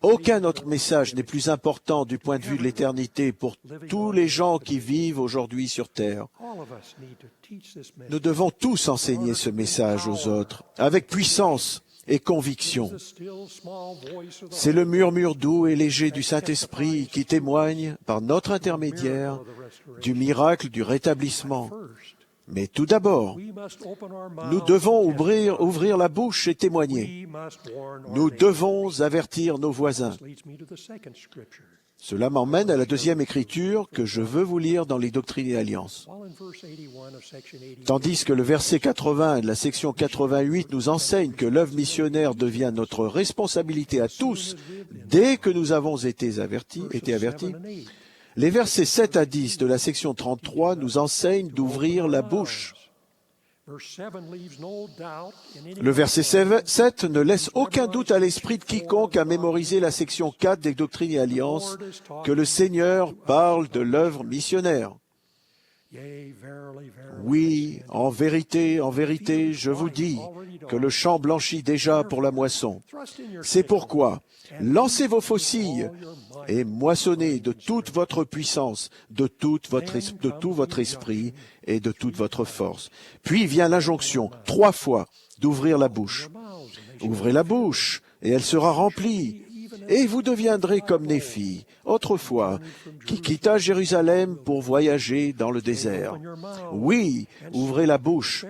Aucun autre message n'est plus important du point de vue de l'éternité pour tous les gens qui vivent aujourd'hui sur terre. Nous devons tous enseigner ce message aux autres, avec puissance et conviction. C'est le murmure doux et léger du Saint-Esprit qui témoigne, par notre intermédiaire, du miracle du rétablissement. Mais tout d'abord, nous devons ouvrir la bouche et témoigner. Nous devons avertir nos voisins. Cela m'emmène à la deuxième écriture que je veux vous lire dans les Doctrines et Alliances. Tandis que le verset 80 de la section 88 nous enseigne que l'œuvre missionnaire devient notre responsabilité à tous dès que nous avons été avertis, les versets 7 à 10 de la section 33 nous enseignent d'ouvrir la bouche. Le verset 7 ne laisse aucun doute à l'esprit de quiconque à mémoriser la section 4 des Doctrines et Alliances que le Seigneur parle de l'œuvre missionnaire. Oui, en vérité, je vous dis que le champ blanchit déjà pour la moisson. C'est pourquoi, lancez vos faucilles et moissonnez de toute votre puissance, de tout votre esprit et de toute votre force. Puis vient l'injonction, 3 fois, d'ouvrir la bouche. Ouvrez la bouche, et elle sera remplie. et vous deviendrez comme Néphi, autrefois, qui quitta Jérusalem pour voyager dans le désert. Oui, ouvrez la bouche,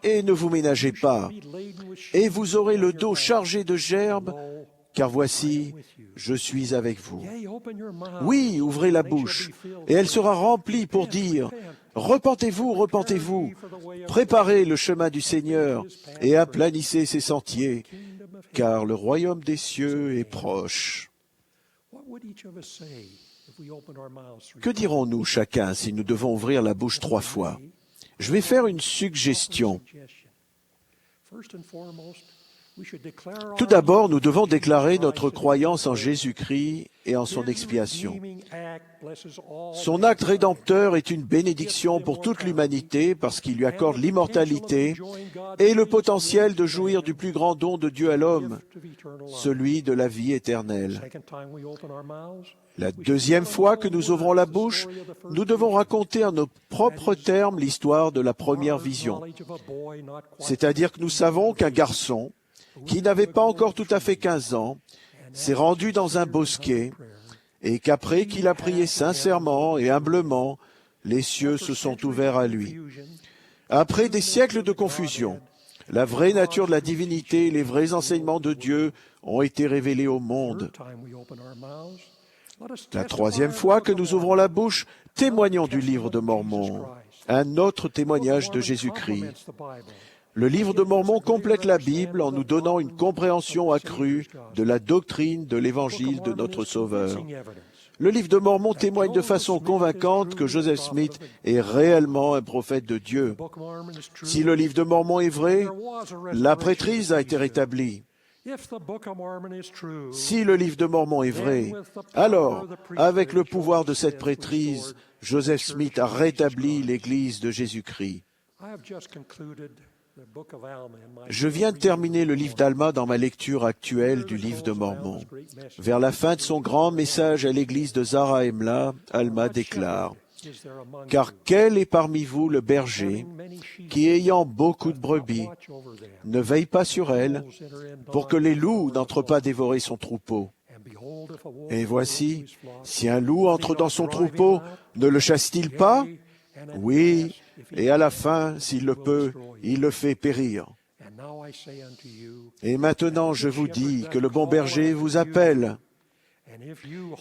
et ne vous ménagez pas, et vous aurez le dos chargé de gerbes, car voici, je suis avec vous. Oui, ouvrez la bouche, et elle sera remplie pour dire, repentez-vous, repentez-vous, préparez le chemin du Seigneur, et aplanissez ses sentiers, car le royaume des cieux est proche. Que dirons-nous chacun si nous devons ouvrir la bouche 3 fois? Je vais faire une suggestion. Tout d'abord, nous devons déclarer notre croyance en Jésus-Christ et en son expiation. Son acte rédempteur est une bénédiction pour toute l'humanité parce qu'il lui accorde l'immortalité et le potentiel de jouir du plus grand don de Dieu à l'homme, celui de la vie éternelle. La deuxième fois que nous ouvrons la bouche, nous devons raconter en nos propres termes l'histoire de la première vision. C'est-à-dire que nous savons qu'un garçon, qui n'avait pas encore tout à fait 15 ans, s'est rendu dans un bosquet et qu'après qu'il a prié sincèrement et humblement, les cieux se sont ouverts à lui. Après des siècles de confusion, la vraie nature de la divinité et les vrais enseignements de Dieu ont été révélés au monde. La troisième fois que nous ouvrons la bouche, témoignons du livre de Mormon, un autre témoignage de Jésus-Christ. Le livre de Mormon complète la Bible en nous donnant une compréhension accrue de la doctrine de l'Évangile de notre Sauveur. Le livre de Mormon témoigne de façon convaincante que Joseph Smith est réellement un prophète de Dieu. Si le livre de Mormon est vrai, la prêtrise a été rétablie. Si le livre de Mormon est vrai, alors, avec le pouvoir de cette prêtrise, Joseph Smith a rétabli l'Église de Jésus-Christ. Je viens de terminer le livre d'Alma dans ma lecture actuelle du livre de Mormon. Vers la fin de son grand message à l'église de Zarahemla, Alma déclare « Car quel est parmi vous le berger qui, ayant beaucoup de brebis, ne veille pas sur elles pour que les loups n'entrent pas dévorer son troupeau ? Et voici, si un loup entre dans son troupeau, ne le chasse-t-il pas ? Oui, et à la fin, s'il le peut, il le fait périr. Et maintenant, je vous dis que le bon berger vous appelle.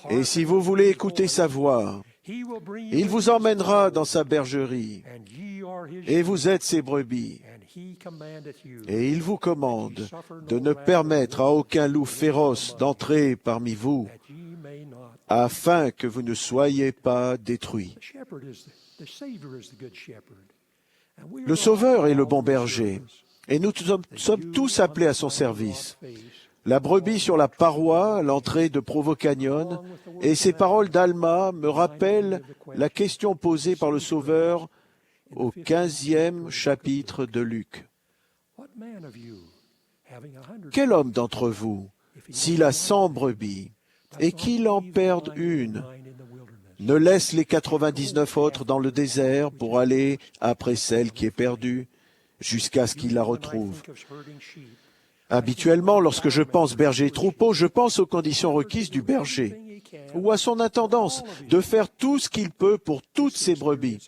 Et si vous voulez écouter sa voix, il vous emmènera dans sa bergerie. Et vous êtes ses brebis. Et il vous commande de ne permettre à aucun loup féroce d'entrer parmi vous, afin que vous ne soyez pas détruits. Le Sauveur est le bon berger, et nous sommes tous appelés à son service. La brebis sur la paroi, à l'entrée de Provo Canyon, et ces paroles d'Alma me rappellent la question posée par le Sauveur au 15e chapitre de Luc. Quel homme d'entre vous, s'il a 100 brebis, et qu'il en perde une, ne laisse les 99 autres dans le désert pour aller après celle qui est perdue, jusqu'à ce qu'il la retrouve. Habituellement, lorsque je pense berger et troupeau, je pense aux conditions requises du berger, ou à son intendance de faire tout ce qu'il peut pour toutes ses brebis.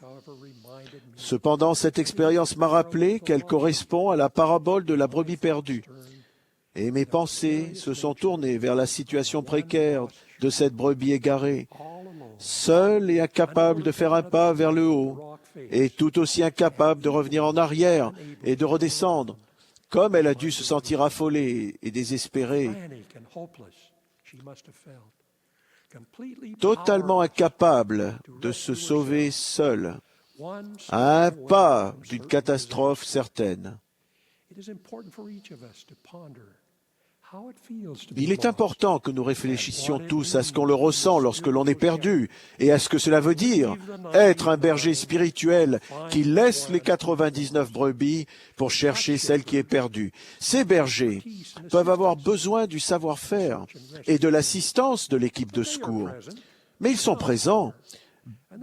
Cependant, cette expérience m'a rappelé qu'elle correspond à la parabole de la brebis perdue. Et mes pensées se sont tournées vers la situation précaire de cette brebis égarée, seule et incapable de faire un pas vers le haut, et tout aussi incapable de revenir en arrière et de redescendre, comme elle a dû se sentir affolée et désespérée, totalement incapable de se sauver seule, à un pas d'une catastrophe certaine. Il est important que nous réfléchissions tous à ce qu'on le ressent lorsque l'on est perdu et à ce que cela veut dire être un berger spirituel qui laisse les 99 brebis pour chercher celle qui est perdue. Ces bergers peuvent avoir besoin du savoir-faire et de l'assistance de l'équipe de secours, mais ils sont présents,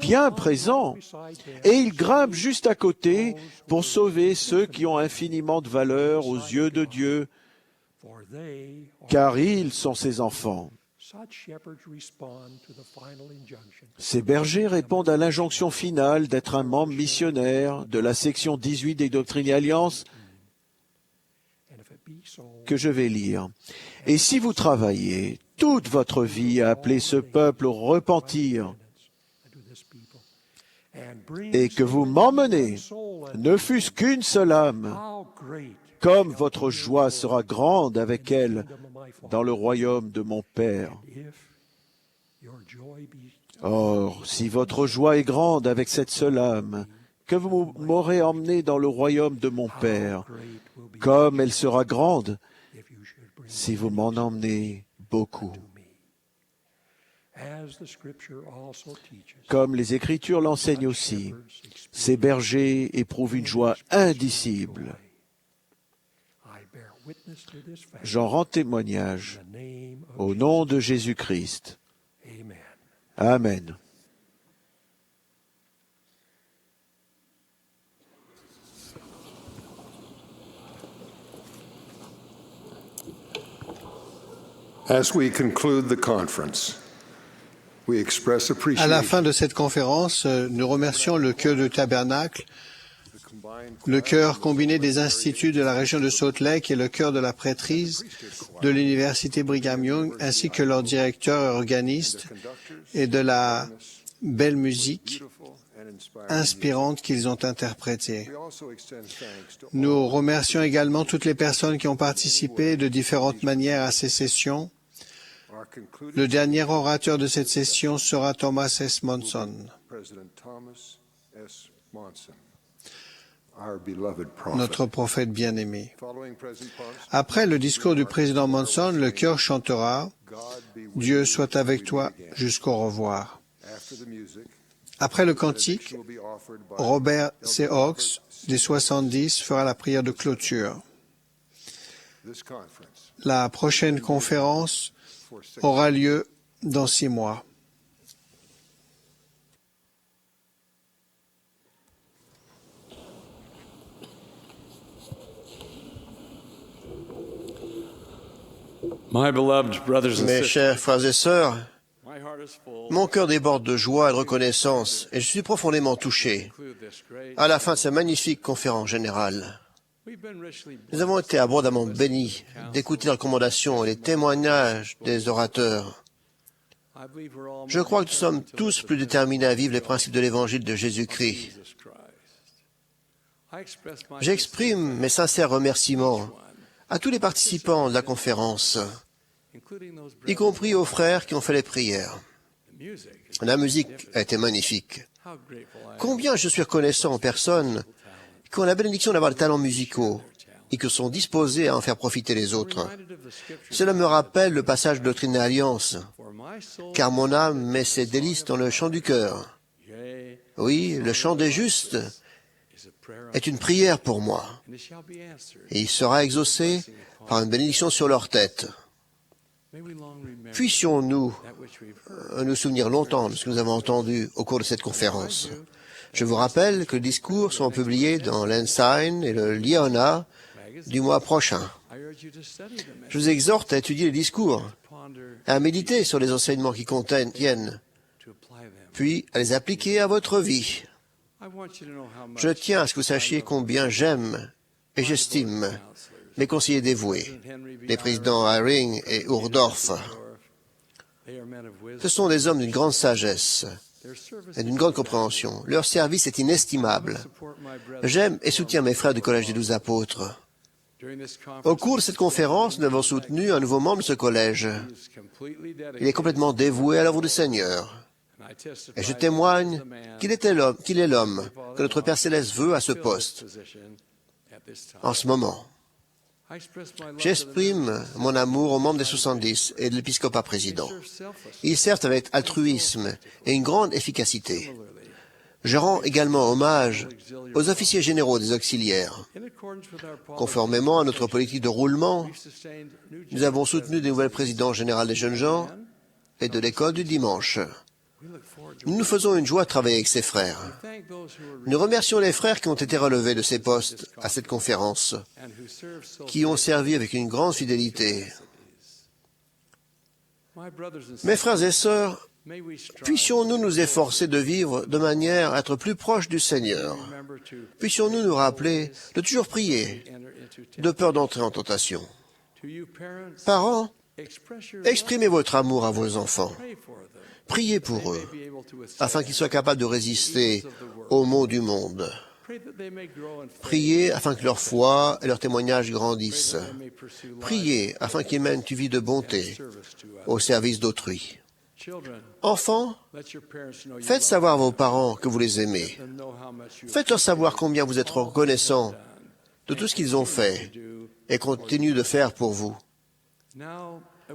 bien présents, et ils grimpent juste à côté pour sauver ceux qui ont infiniment de valeur aux yeux de Dieu, car ils sont ses enfants. Ces bergers répondent à l'injonction finale d'être un membre missionnaire de la section 18 des Doctrines et Alliances que je vais lire. Et si vous travaillez toute votre vie à appeler ce peuple au repentir et que vous m'emmenez, ne fût-ce qu'une seule âme, comme votre joie sera grande avec elle dans le royaume de mon Père. Or, si votre joie est grande avec cette seule âme, que vous m'aurez emmené dans le royaume de mon Père, comme elle sera grande si vous m'en emmenez beaucoup. Comme les Écritures l'enseignent aussi, ces bergers éprouvent une joie indicible. J'en rends témoignage au nom de Jésus-Christ. Amen. As we conclude the conference, we express À appreciation. la fin de cette conférence, nous remercions le chœur du Tabernacle, le chœur combiné des instituts de la région de Salt Lake et le chœur de la prêtrise de l'Université Brigham Young, ainsi que leur directeur et organiste, et de la belle musique inspirante qu'ils ont interprétée. Nous remercions également toutes les personnes qui ont participé de différentes manières à ces sessions. Le dernier orateur de cette session sera Thomas S. Monson. Notre prophète bien-aimé. Après le discours du président Monson, le chœur chantera « Dieu soit avec toi jusqu'au revoir ». Après le cantique, Robert C. Hawks, des 70, fera la prière de clôture. La prochaine conférence aura lieu dans 6 mois. Mes chers frères et sœurs, mon cœur déborde de joie et de reconnaissance et je suis profondément touché à la fin de cette magnifique conférence générale. Nous avons été abondamment bénis d'écouter les recommandations et les témoignages des orateurs. Je crois que nous sommes tous plus déterminés à vivre les principes de l'Évangile de Jésus-Christ. J'exprime mes sincères remerciements à tous les participants de la conférence, y compris aux frères qui ont fait les prières. La musique a été magnifique. Combien je suis reconnaissant aux personnes qui ont la bénédiction d'avoir des talents musicaux et qui sont disposés à en faire profiter les autres. Cela me rappelle le passage de Doctrine et Alliance, car mon âme met ses délices dans le chant du cœur. Oui, le chant des justes est une prière pour moi, et il sera exaucé par une bénédiction sur leur tête. Puissions-nous nous souvenir longtemps de ce que nous avons entendu au cours de cette conférence. Je vous rappelle que les discours sont publiés dans l'Ensign et le Liona du mois prochain. Je vous exhorte à étudier les discours, à méditer sur les enseignements qui contiennent, puis à les appliquer à votre vie. Je tiens à ce que vous sachiez combien j'aime et j'estime mes conseillers dévoués, les présidents Haring et Urdorf. Ce sont des hommes d'une grande sagesse et d'une grande compréhension. Leur service est inestimable. J'aime et soutiens mes frères du Collège des 12 apôtres. Au cours de cette conférence, nous avons soutenu un nouveau membre de ce collège. Il est complètement dévoué à l'œuvre du Seigneur. Et je témoigne qu'il est l'homme que notre Père Céleste veut à ce poste en ce moment. J'exprime mon amour aux membres des 70 et de l'épiscopat président. Ils servent avec altruisme et une grande efficacité. Je rends également hommage aux officiers généraux des auxiliaires. Conformément à notre politique de roulement, nous avons soutenu des nouvelles présidents généraux des jeunes gens et de l'école du dimanche. Nous nous faisons une joie de travailler avec ces frères. Nous remercions les frères qui ont été relevés de ces postes à cette conférence, qui ont servi avec une grande fidélité. Mes frères et sœurs, puissions-nous nous efforcer de vivre de manière à être plus proches du Seigneur. Puissions-nous nous rappeler de toujours prier, de peur d'entrer en tentation. Parents, exprimez votre amour à vos enfants. Priez pour eux, afin qu'ils soient capables de résister aux maux du monde. Priez afin que leur foi et leur témoignage grandissent. Priez afin qu'ils mènent une vie de bonté au service d'autrui. Enfants, faites savoir à vos parents que vous les aimez. Faites-leur savoir combien vous êtes reconnaissants de tout ce qu'ils ont fait et continuent de faire pour vous.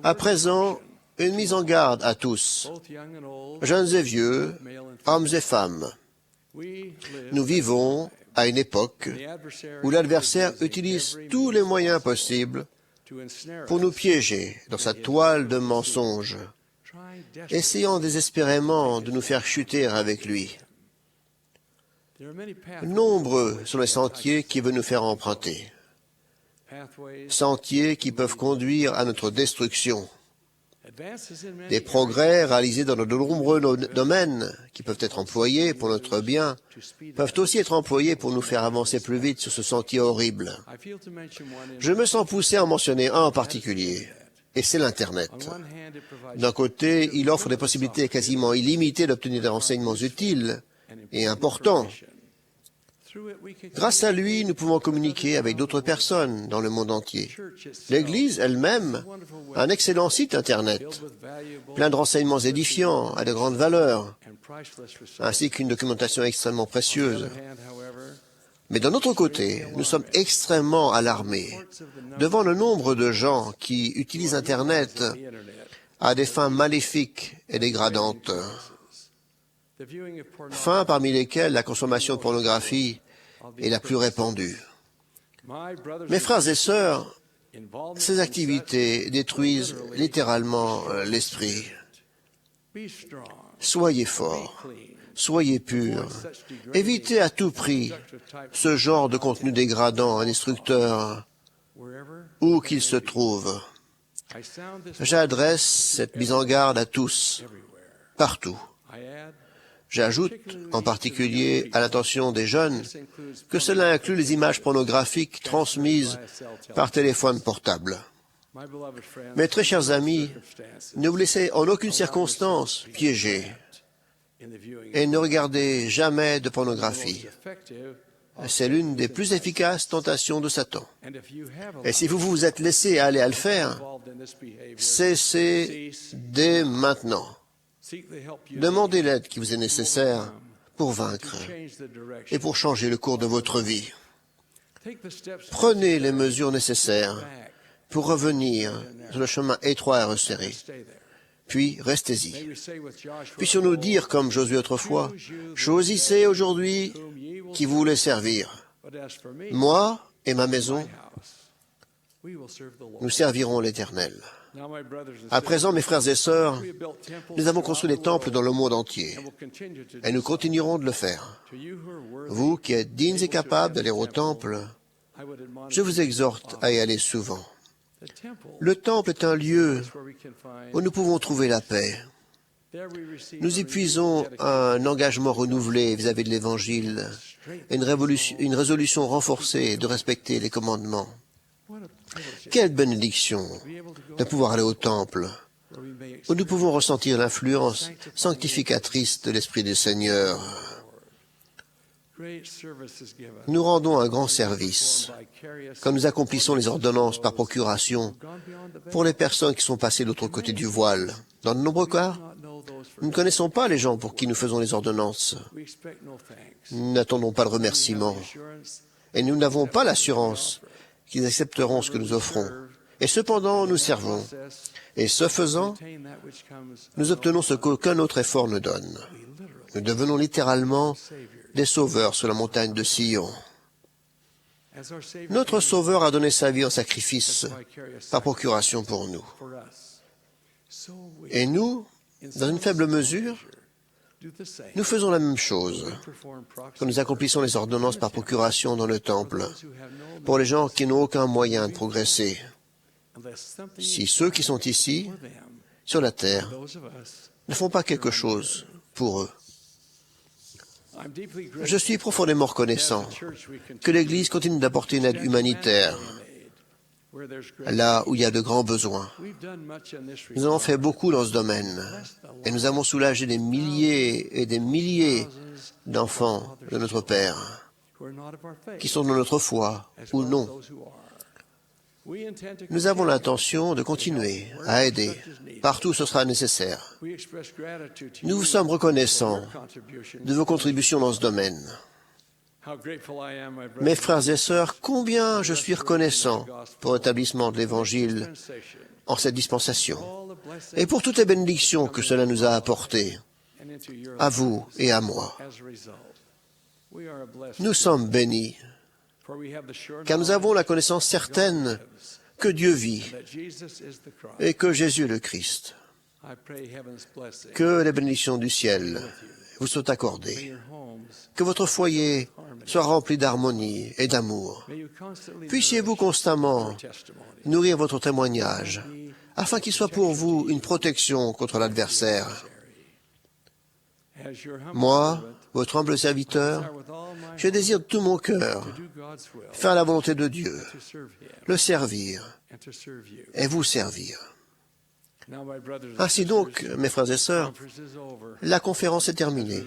À présent, une mise en garde à tous, jeunes et vieux, hommes et femmes. Nous vivons à une époque où l'adversaire utilise tous les moyens possibles pour nous piéger dans sa toile de mensonges, essayant désespérément de nous faire chuter avec lui. Nombreux sont les sentiers qu'il veut nous faire emprunter, sentiers qui peuvent conduire à notre destruction. Des progrès réalisés dans de nombreux domaines qui peuvent être employés pour notre bien peuvent aussi être employés pour nous faire avancer plus vite sur ce sentier horrible. Je me sens poussé à en mentionner un en particulier, et c'est l'Internet. D'un côté, il offre des possibilités quasiment illimitées d'obtenir des renseignements utiles et importants. Grâce à lui, nous pouvons communiquer avec d'autres personnes dans le monde entier. L'Église elle-même a un excellent site Internet, plein de renseignements édifiants à de grandes valeurs, ainsi qu'une documentation extrêmement précieuse. Mais d'un autre côté, nous sommes extrêmement alarmés devant le nombre de gens qui utilisent Internet à des fins maléfiques et dégradantes. Fins parmi lesquelles la consommation de pornographie est la plus répandue. Mes frères et sœurs, ces activités détruisent littéralement l'esprit. Soyez forts, soyez purs, évitez à tout prix ce genre de contenu dégradant et destructeur, où qu'il se trouve. J'adresse cette mise en garde à tous, partout. J'ajoute, en particulier à l'attention des jeunes, que cela inclut les images pornographiques transmises par téléphone portable. Mes très chers amis, ne vous laissez en aucune circonstance piéger et ne regardez jamais de pornographie. C'est l'une des plus efficaces tentations de Satan. Et si vous vous êtes laissé aller à le faire, cessez dès maintenant. Demandez l'aide qui vous est nécessaire pour vaincre et pour changer le cours de votre vie. Prenez les mesures nécessaires pour revenir sur le chemin étroit et resserré. Puis, restez-y. Puissions-nous dire, comme Josué autrefois, « Choisissez aujourd'hui qui vous voulez servir. Moi et ma maison, nous servirons l'Éternel. » À présent, mes frères et sœurs, nous avons construit des temples dans le monde entier, et nous continuerons de le faire. Vous qui êtes dignes et capables d'aller au temple, je vous exhorte à y aller souvent. Le temple est un lieu où nous pouvons trouver la paix. Nous y puisons un engagement renouvelé vis-à-vis de l'Évangile et une résolution renforcée de respecter les commandements. Quelle bénédiction de pouvoir aller au temple, où nous pouvons ressentir l'influence sanctificatrice de l'Esprit du Seigneur. Nous rendons un grand service quand nous accomplissons les ordonnances par procuration pour les personnes qui sont passées de l'autre côté du voile. Dans de nombreux cas, nous ne connaissons pas les gens pour qui nous faisons les ordonnances. Nous n'attendons pas le remerciement et nous n'avons pas l'assurance qu'ils accepteront ce que nous offrons. Et cependant, nous servons. Et ce faisant, nous obtenons ce qu'aucun autre effort ne donne. Nous devenons littéralement des sauveurs sur la montagne de Sion. Notre Sauveur a donné sa vie en sacrifice par procuration pour nous. Et nous, dans une faible mesure, Nous faisons la même chose quand nous accomplissons les ordonnances par procuration dans le temple pour les gens qui n'ont aucun moyen de progresser. Si ceux qui sont ici, sur la terre, ne font pas quelque chose pour eux. Je suis profondément reconnaissant que l'Église continue d'apporter une aide humanitaire là où il y a de grands besoins. Nous avons fait beaucoup dans ce domaine et nous avons soulagé des milliers et des milliers d'enfants de notre Père qui sont de notre foi ou non. Nous avons l'intention de continuer à aider partout où ce sera nécessaire. Nous vous sommes reconnaissants de vos contributions dans ce domaine. Mes frères et sœurs, combien je suis reconnaissant pour l'établissement de l'Évangile en cette dispensation et pour toutes les bénédictions que cela nous a apportées, à vous et à moi. Nous sommes bénis, car nous avons la connaissance certaine que Dieu vit et que Jésus est le Christ. Que les bénédictions du ciel vous soient accordées, que votre foyer soit rempli d'harmonie et d'amour. Puissiez-vous constamment nourrir votre témoignage, afin qu'il soit pour vous une protection contre l'adversaire. Moi, votre humble serviteur, je désire de tout mon cœur faire la volonté de Dieu, le servir et vous servir. Ainsi donc, mes frères et sœurs, la conférence est terminée.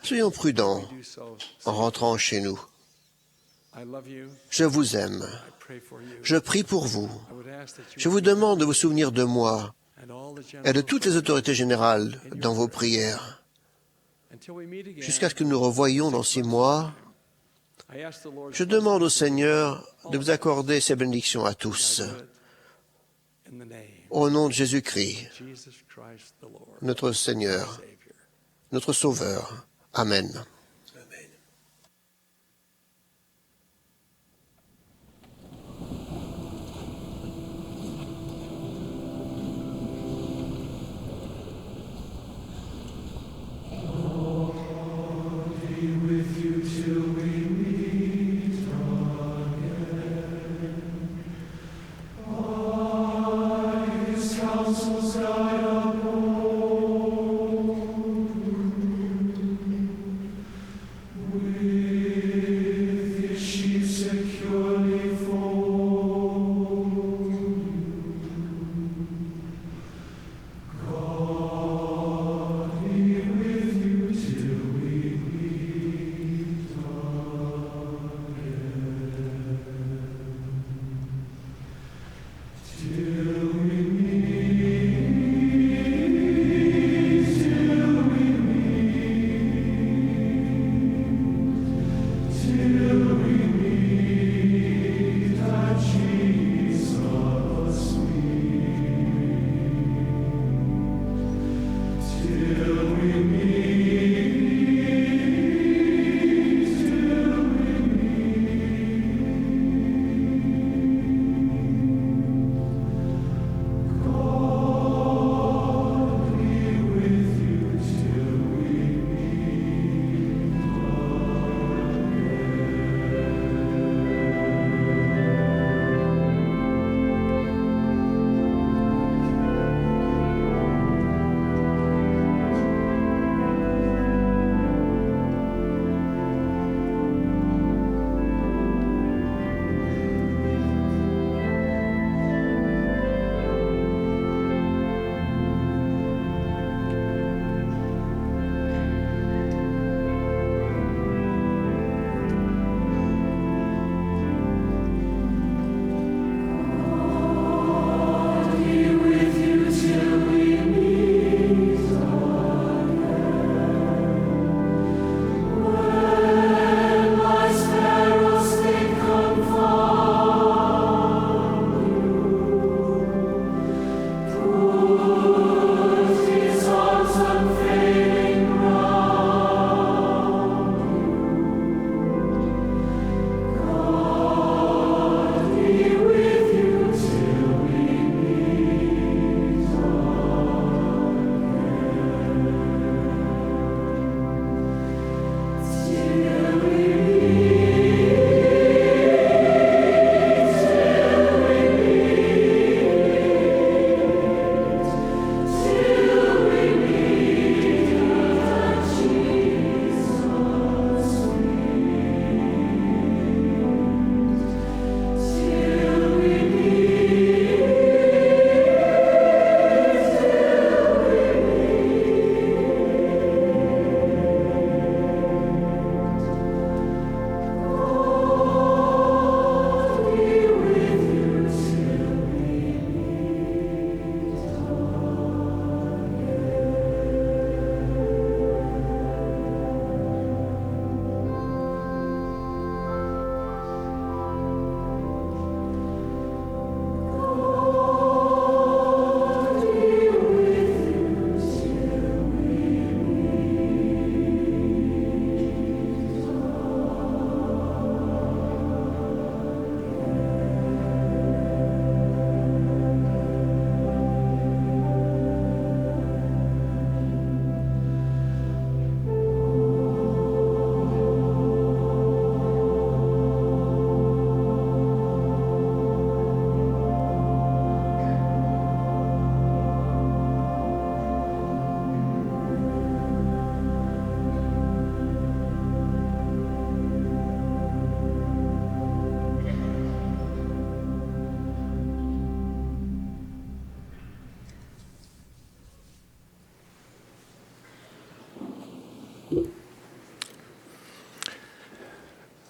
Soyons prudents en rentrant chez nous. Je vous aime. Je prie pour vous. Je vous demande de vous souvenir de moi et de toutes les autorités générales dans vos prières. Jusqu'à ce que nous revoyions dans 6 mois, je demande au Seigneur de vous accorder ses bénédictions à tous. Au nom de Jésus-Christ, notre Seigneur, notre Sauveur. Amen.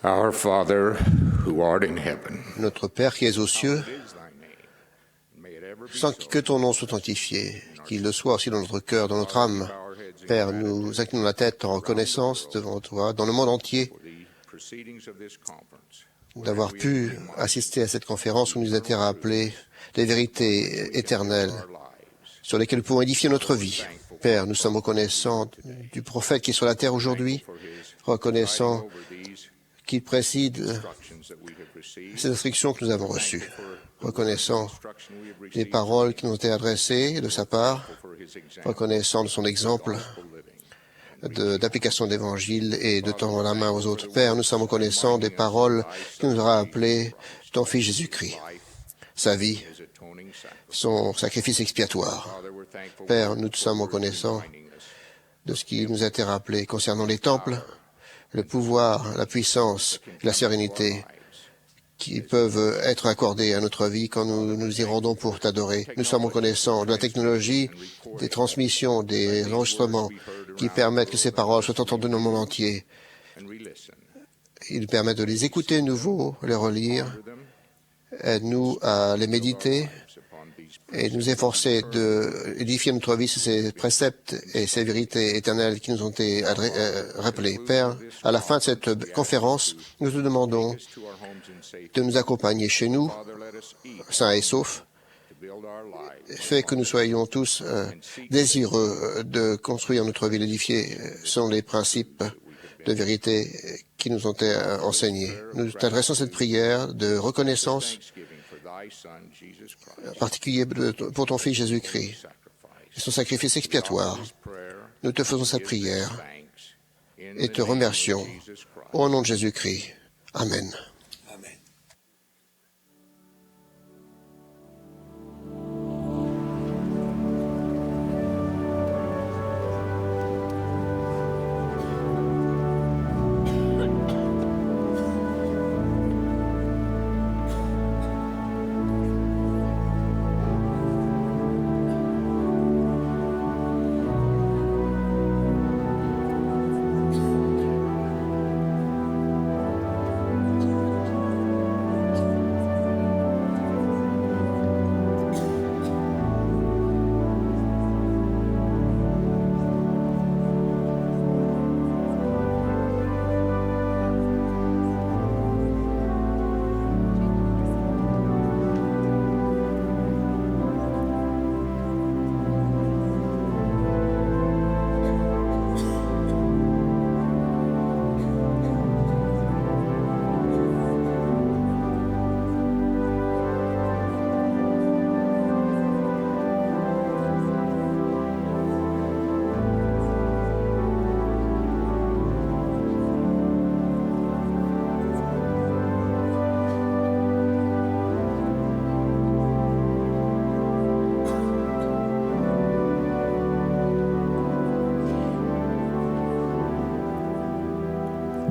Our Father, who art in heaven, Notre Père qui es aux cieux, que ton nom soit sanctifié, qu'il le soit aussi dans notre cœur, dans notre âme. Père, nous inclinons la tête en reconnaissance devant toi, dans le monde entier, d'avoir pu assister à cette conférence où nous a été rappelées des vérités éternelles sur lesquelles nous pouvons édifier notre vie. Père, nous sommes reconnaissants du prophète qui est sur la terre aujourd'hui, reconnaissants qu'il préside ces instructions que nous avons reçues, reconnaissant les paroles qui nous ont été adressées de sa part, reconnaissant de son exemple d'application d'évangile et de tendre la main aux autres. Père, nous sommes reconnaissants des paroles que nous aura appelées ton Fils Jésus-Christ, sa vie, son sacrifice expiatoire. Père, nous sommes reconnaissants de ce qui nous a été rappelé concernant les temples, le pouvoir, la puissance, la sérénité qui peuvent être accordés à notre vie quand nous nous y rendons pour t'adorer. Nous sommes reconnaissants de la technologie, des transmissions, des enregistrements qui permettent que ces paroles soient entendues dans le monde entier. Ils permettent de les écouter de nouveau, les relire. Aide-nous à les méditer et nous efforcer d'édifier notre vie sur ces préceptes et ces vérités éternelles qui nous ont été rappelées. Père, à la fin de cette conférence, nous te demandons de nous accompagner chez nous, sains et saufs, fait que nous soyons tous désireux de construire notre vie, l'édifier selon les principes de vérité qui nous ont été enseignés. Nous t'adressons cette prière de reconnaissance, en particulier pour ton Fils Jésus-Christ et son sacrifice expiatoire. Nous te faisons cette prière et te remercions au nom de Jésus-Christ. Amen.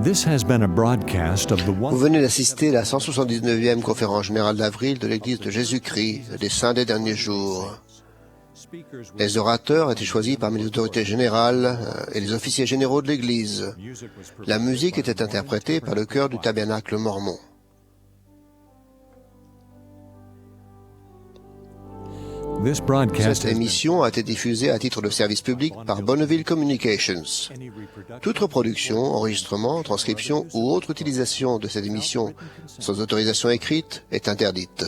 Vous venez d'assister à la 179e conférence générale d'avril de l'Église de Jésus-Christ, des Saints des derniers jours. Les orateurs étaient choisis parmi les autorités générales et les officiers généraux de l'Église. La musique était interprétée par le chœur du Tabernacle mormon. Cette émission a été diffusée à titre de service public par Bonneville Communications. Toute reproduction, enregistrement, transcription ou autre utilisation de cette émission sans autorisation écrite est interdite.